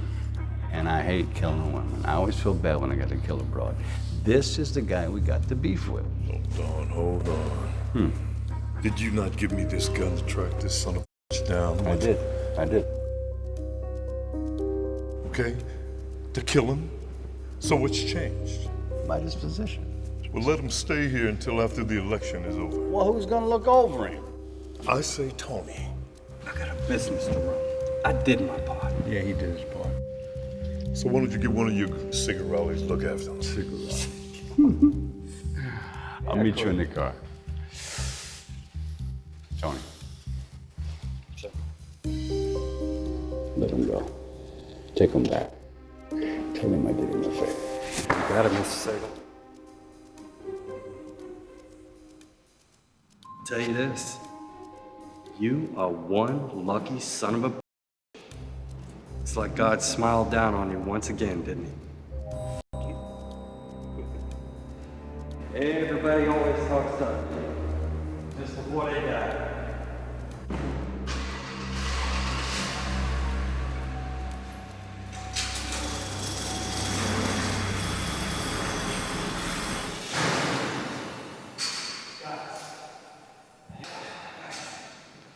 And I hate killing a woman. I always feel bad when I gotta kill a broad. This is the guy we got the beef with. Hold on. Did you not give me this gun to track this son of a bitch down? I did. Okay, to kill him? So what's changed? My disposition. Well, let him stay here until after the election is over. Well, who's gonna look over him? I say Tony. I got a business to run. I did my part. Yeah, he did his part. So why don't you get one of your cigarellis look after him? Cigarelli. I'll meet you in the car. Tony. Sure. Let him go. Take him back. Tell him I did him a favor. You got it, Mr. Sagal. Tell you this. You are one lucky son of a. It's like God smiled down on you once again, didn't he? Everybody always talks tough. Just with what they got.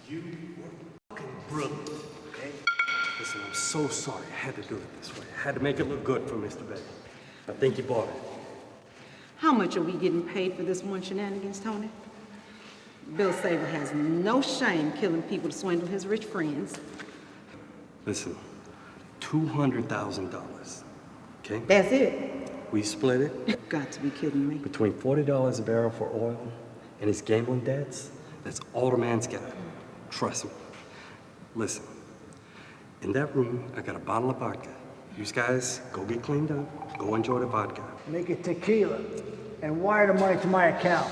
You were fucking brilliant, okay? Listen, I'm so sorry I had to do it this way. I had to make it look good for Mr. Bay. I think you bought it. How much are we getting paid for this one shenanigans, Tony? Bill Saber has no shame killing people to swindle his rich friends. Listen, $200,000, okay? That's it? We split it. You've got to be kidding me. Between $40 a barrel for oil and his gambling debts, that's all the man's got. Trust me. Listen, in that room, I got a bottle of vodka. You guys, go get cleaned up. Go enjoy the vodka. Make it tequila and wire the money to my account.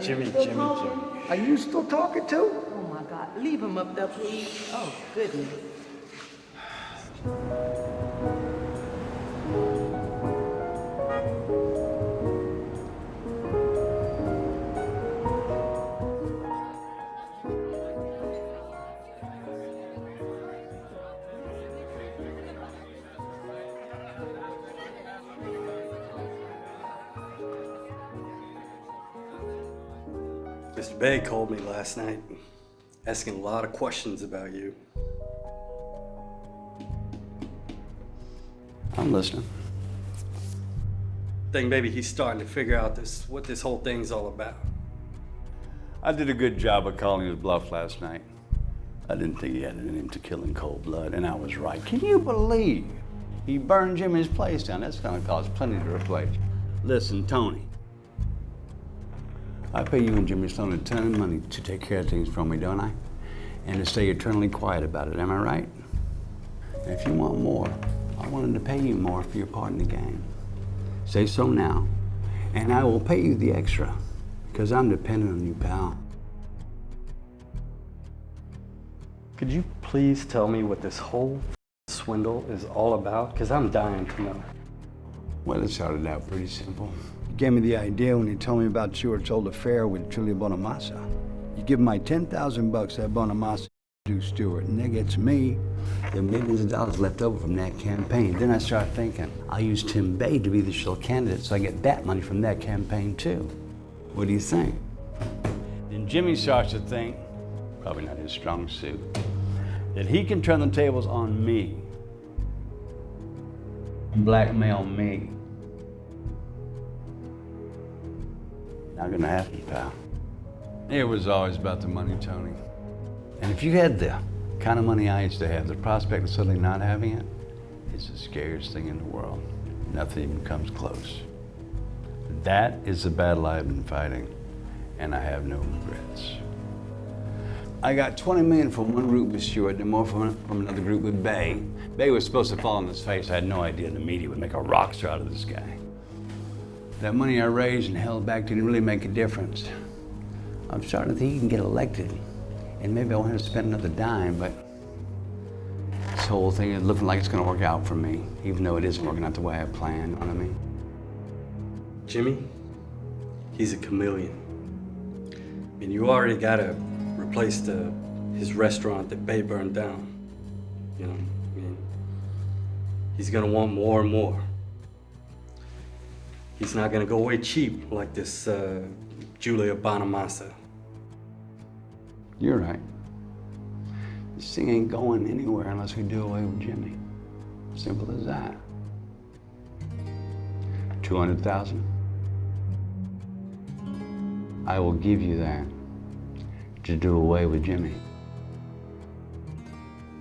Jimmy. Are you still talking too? Oh my God, leave him up there, please. Oh, goodness. Mr. Bay called me last night, asking a lot of questions about you. I'm listening. I think maybe he's starting to figure out what this whole thing's all about. I did a good job of calling his bluff last night. I didn't think he had it in him to kill in cold blood, and I was right. Can you believe he burned Jimmy's place down? That's gonna cost plenty to replace. Listen, Tony. I pay you and Jimmy Stone a ton of money to take care of things for me, don't I? And to stay eternally quiet about it, am I right? And if you want more, I wanted to pay you more for your part in the game. Say so now, and I will pay you the extra, because I'm dependent on you, pal. Could you please tell me what this whole swindle is all about? Because I'm dying to know. Well, it started out pretty simple. You gave me the idea when you told me about Stewart's old affair with Julia Bonamassa. You give my 10,000 bucks that Bonamassa do Stewart, and that gets me the millions of dollars left over from that campaign. Then I start thinking, I'll use Tim Bay to be the shill candidate so I get that money from that campaign too. What do you think? Then Jimmy starts to think, probably not his strong suit, that he can turn the tables on me, blackmail me. Not gonna happen, pal. It was always about the money, Tony. And if you had the kind of money I used to have, the prospect of suddenly not having it is the scariest thing in the world. Nothing even comes close. That is the battle I've been fighting, and I have no regrets. I got 20 million from one group with Stewart and more from another group with Bay. Bay was supposed to fall on his face. I had no idea the media would make a rock star out of this guy. That money I raised and held back didn't really make a difference. I'm starting to think he can get elected, and maybe I won't have to spend another dime, but this whole thing is looking like it's gonna work out for me, even though it isn't working out the way I planned, you know what I mean? Jimmy, he's a chameleon. I mean, you already gotta replace his restaurant that Bay burned down. You know, I mean, he's gonna want more and more. He's not gonna go away cheap like this Julia Bonamassa. You're right. This thing ain't going anywhere unless we do away with Jimmy. Simple as that. 200,000? I will give you that to do away with Jimmy.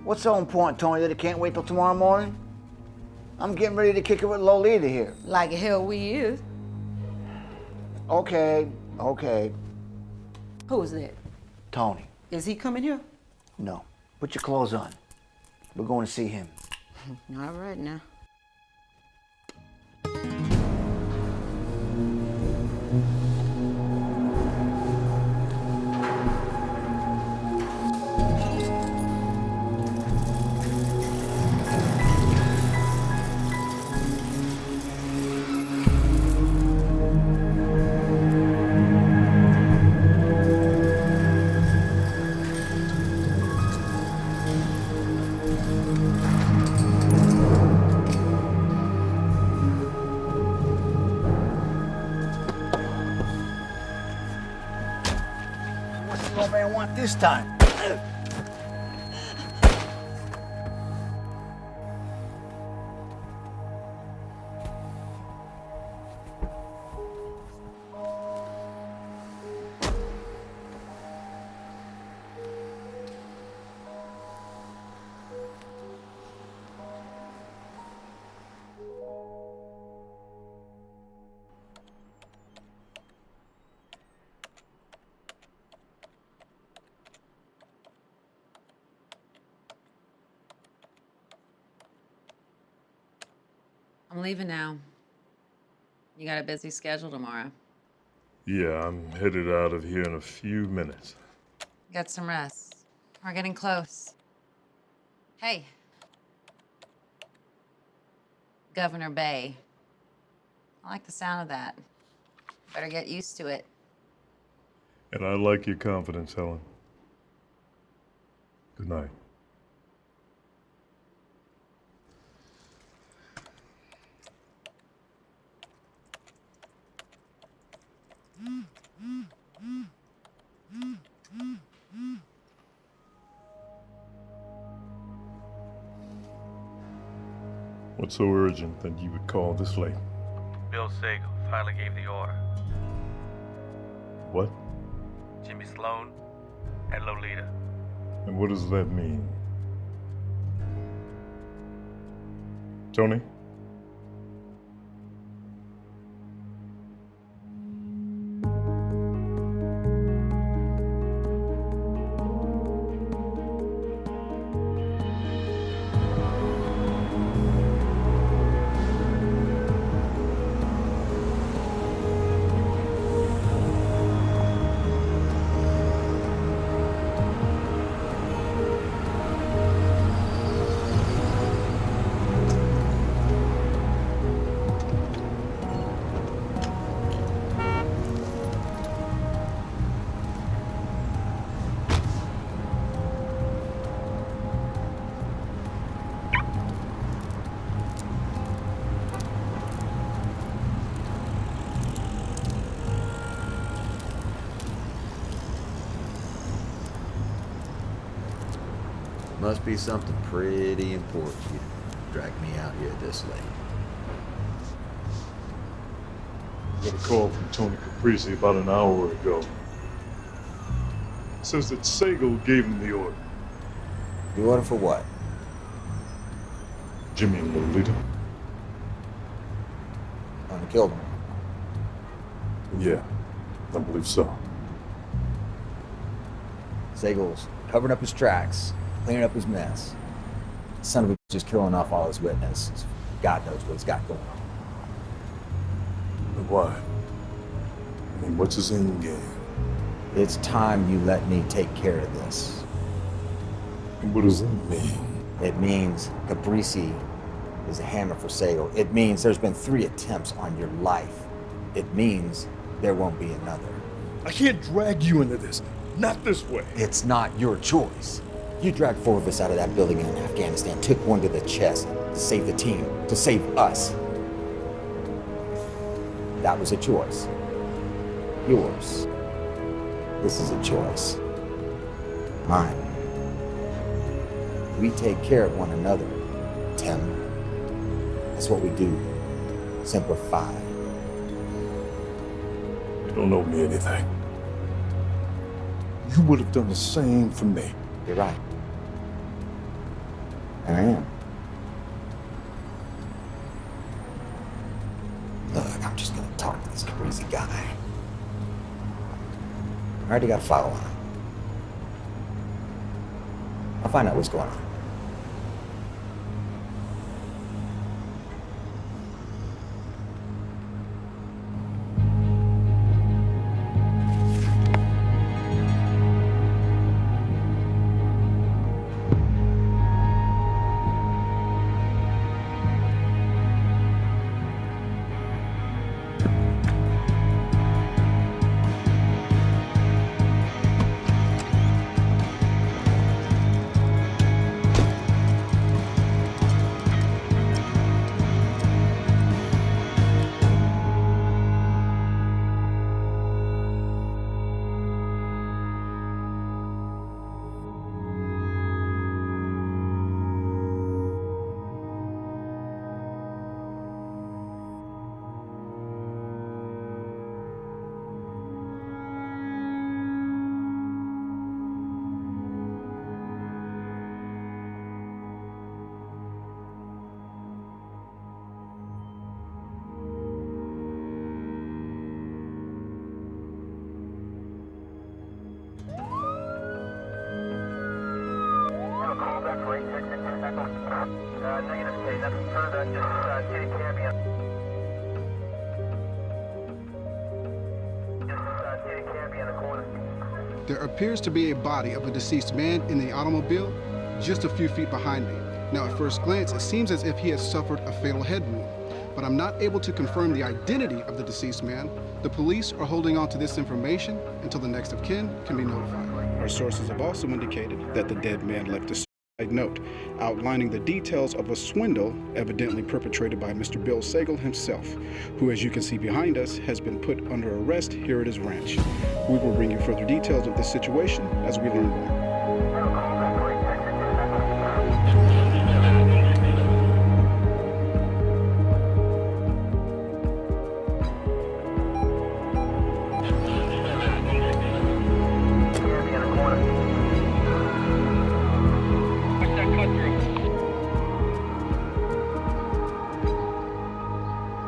What's so important, Tony, that it can't wait till tomorrow morning? I'm getting ready to kick it with Lolita here. Like hell we is. Okay. Who is that? Tony. Is he coming here? No. Put your clothes on. We're going to see him. All right now. What's the old man want this time? I'm leaving now. You got a busy schedule tomorrow. Yeah, I'm headed out of here in a few minutes. Get some rest. We're getting close. Hey. Governor Bay. I like the sound of that. Better get used to it. And I like your confidence, Helen. Good night. What's so urgent that you would call this late? Bill Sagal finally gave the order. What? Jimmy Sloan and Lolita. And what does that mean? Tony? Must be something pretty important you drag me out here this late. I got a call from Tony Caprese about an hour ago. Says that Sagal gave him the order. The order for what? Jimmy and Lolita. Want to kill them? Yeah, I believe so. Sagal's covering up his tracks, cleaning up his mess. Son of a bitch just killing off all his witnesses. God knows what he's got going on. But why? I mean, what's his end game? It's time you let me take care of this. And what does that mean? It means Caprese is a hammer for Sagal. It means there's been 3 attempts on your life. It means there won't be another. I can't drag you into this. Not this way. It's not your choice. You dragged 4 of us out of that building in Afghanistan, took one to the chest to save the team, to save us. That was a choice. Yours. This is a choice. Mine. We take care of one another, Tim. That's what we do. Simplify You don't owe me anything. You would have done the same for me. You're right. I am. Look, I'm just gonna talk to this crazy guy. I already got a file on him. I'll find out what's going on. There appears to be a body of a deceased man in the automobile just a few feet behind me. Now, at first glance, it seems as if he has suffered a fatal head wound, but I'm not able to confirm the identity of the deceased man. The police are holding on to this information until the next of kin can be notified. Our sources have also indicated that the dead man left a suicide note outlining the details of a swindle evidently perpetrated by Mr. Bill Sagal himself, who, as you can see behind us, has been put under arrest here at his ranch. We will bring you further details of this situation as we learn more.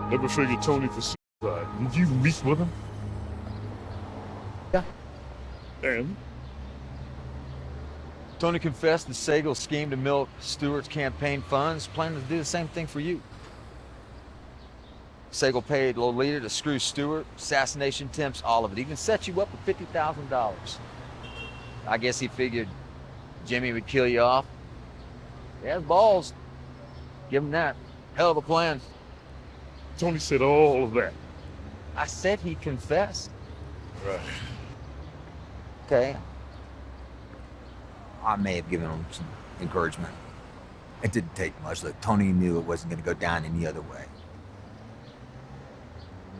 Never figured Tony for suicide. Did you meet with him? Yeah. And? Tony confessed that Sagal schemed to milk Stewart's campaign funds, planning to do the same thing for you. Sagal paid Lolita to screw Stewart, assassination attempts, all of it. He even set you up with $50,000. I guess he figured Jimmy would kill you off. He has balls. Give him that. Hell of a plan. Tony said all of that. I said he confessed. Right. Okay. I may have given him some encouragement. It didn't take much. Look, Tony knew it wasn't going to go down any other way.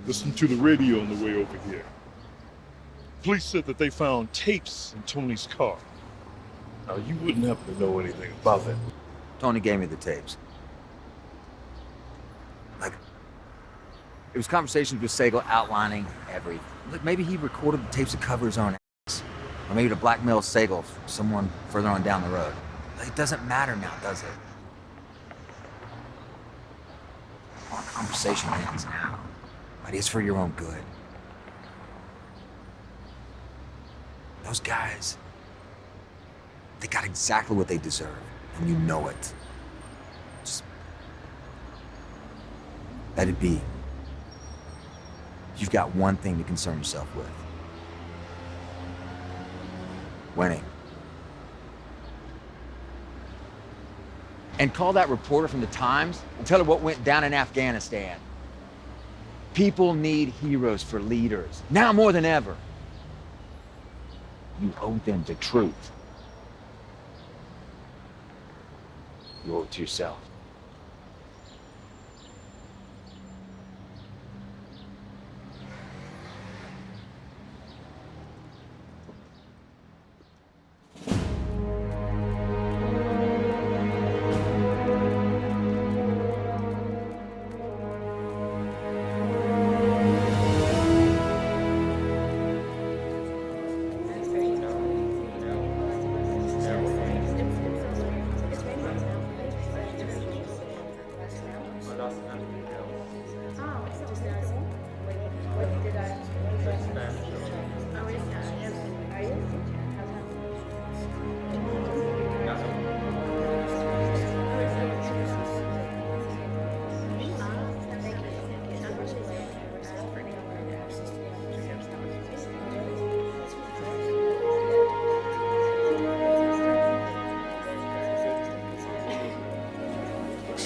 Listen to the radio on the way over here. Police said that they found tapes in Tony's car. Now, you wouldn't happen to know anything about that. Tony gave me the tapes. Like, it was conversations with Sagal outlining everything. Look, maybe he recorded the tapes to cover his own ass. Or maybe to blackmail Sagal, someone further on down the road. Like, it doesn't matter now, does it? Our conversation ends now. But it's for your own good. Those guys, they got exactly what they deserve, and you know it. Just let it be. You've got one thing to concern yourself with. Winning. And call that reporter from the Times and tell her what went down in Afghanistan. People need heroes for leaders, now more than ever. You owe them the truth. You owe it to yourself.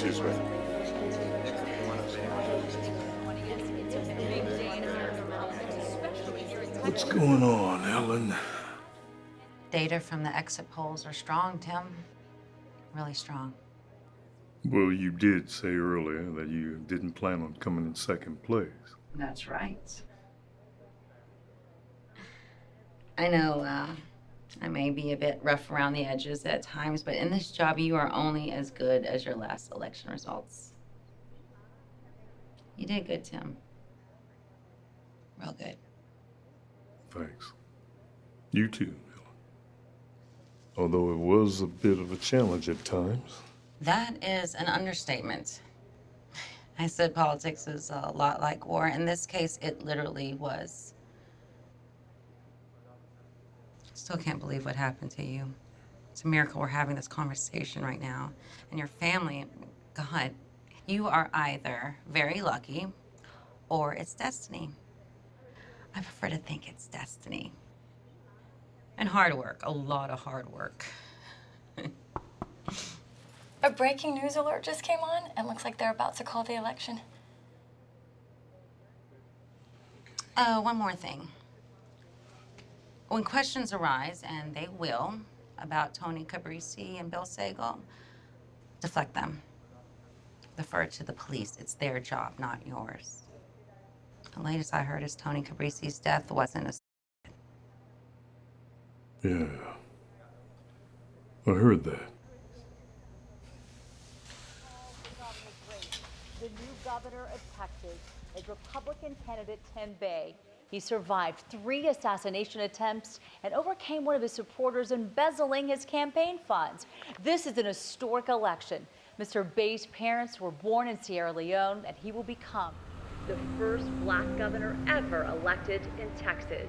Excuse me. What's going on, Ellen? Data from the exit polls are strong, Tim. Really strong. Well, you did say earlier that you didn't plan on coming in second place. That's right. I know I may be a bit rough around the edges at times, but in this job, you are only as good as your last election results. You did good, Tim. Real good. Thanks. You too, Ellen. Although it was a bit of a challenge at times. That is an understatement. I said politics is a lot like war. In this case, it literally was. Still can't believe what happened to you. It's a miracle we're having this conversation right now. And your family, God, you are either very lucky or it's destiny. I prefer to think it's destiny. And hard work, a lot of hard work. A breaking news alert just came on, and looks like they're about to call the election. One more thing. When questions arise, and they will, about Tony Cabrisi and Bill Sagal, deflect them. Defer to the police. It's their job, not yours. The latest I heard is Tony Cabrisi's death wasn't a... Yeah. I heard that. The new governor of Texas is Republican candidate Tim Bay. He survived 3 assassination attempts and overcame one of his supporters embezzling his campaign funds. This is an historic election. Mr. Bay's parents were born in Sierra Leone, and he will become the first black governor ever elected in Texas.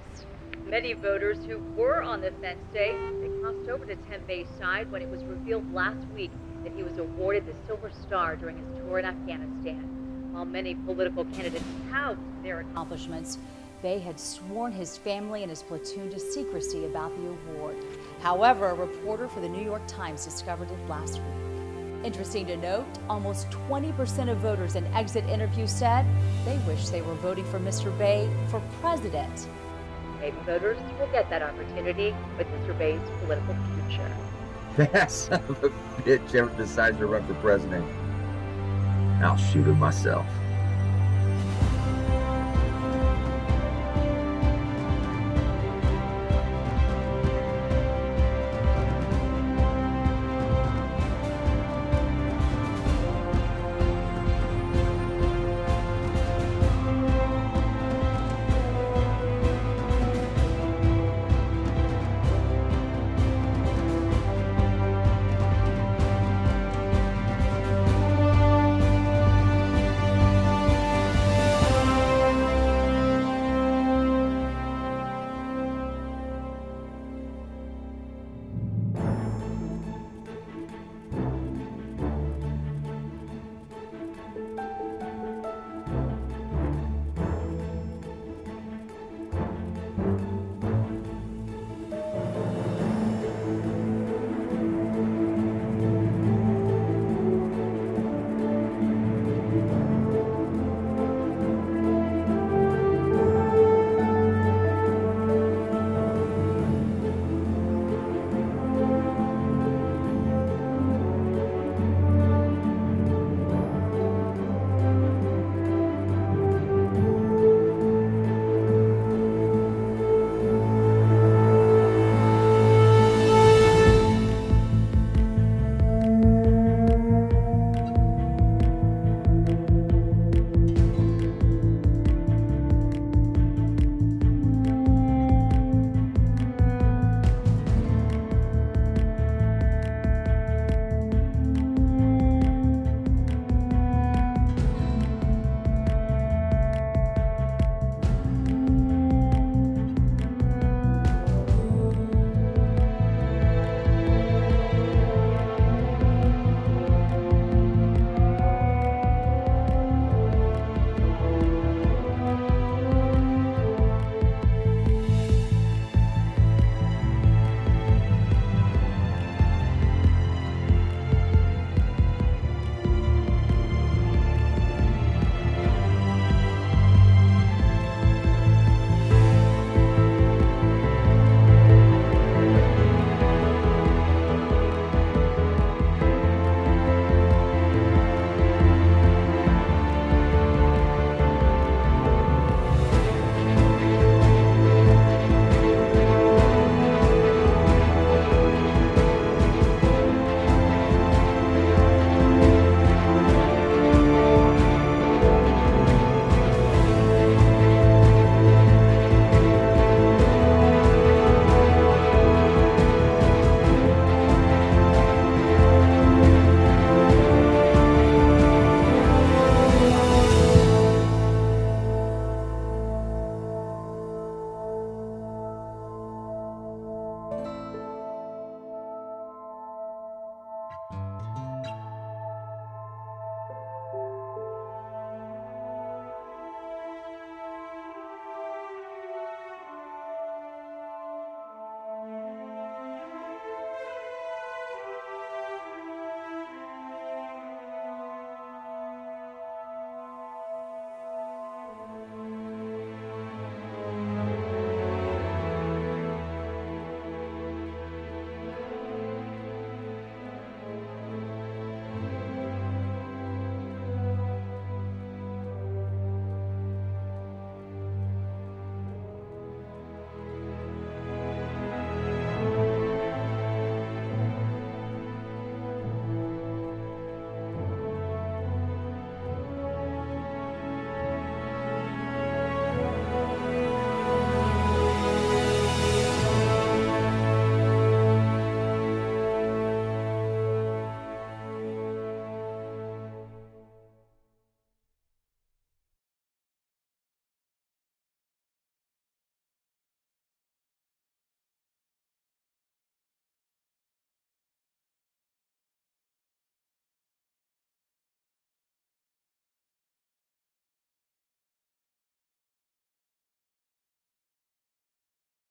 Many voters who were on the fence say they crossed over to Tim Bay's side when it was revealed last week that he was awarded the Silver Star during his tour in Afghanistan. While many political candidates tout their accomplishments, Bay had sworn his family and his platoon to secrecy about the award. However, a reporter for the New York Times discovered it last week. Interesting to note, almost 20% of voters in exit interviews said they wish they were voting for Mr. Bay for president. Maybe voters will get that opportunity with Mr. Bay's political future. That son of a bitch ever decides to run for president, I'll shoot him myself.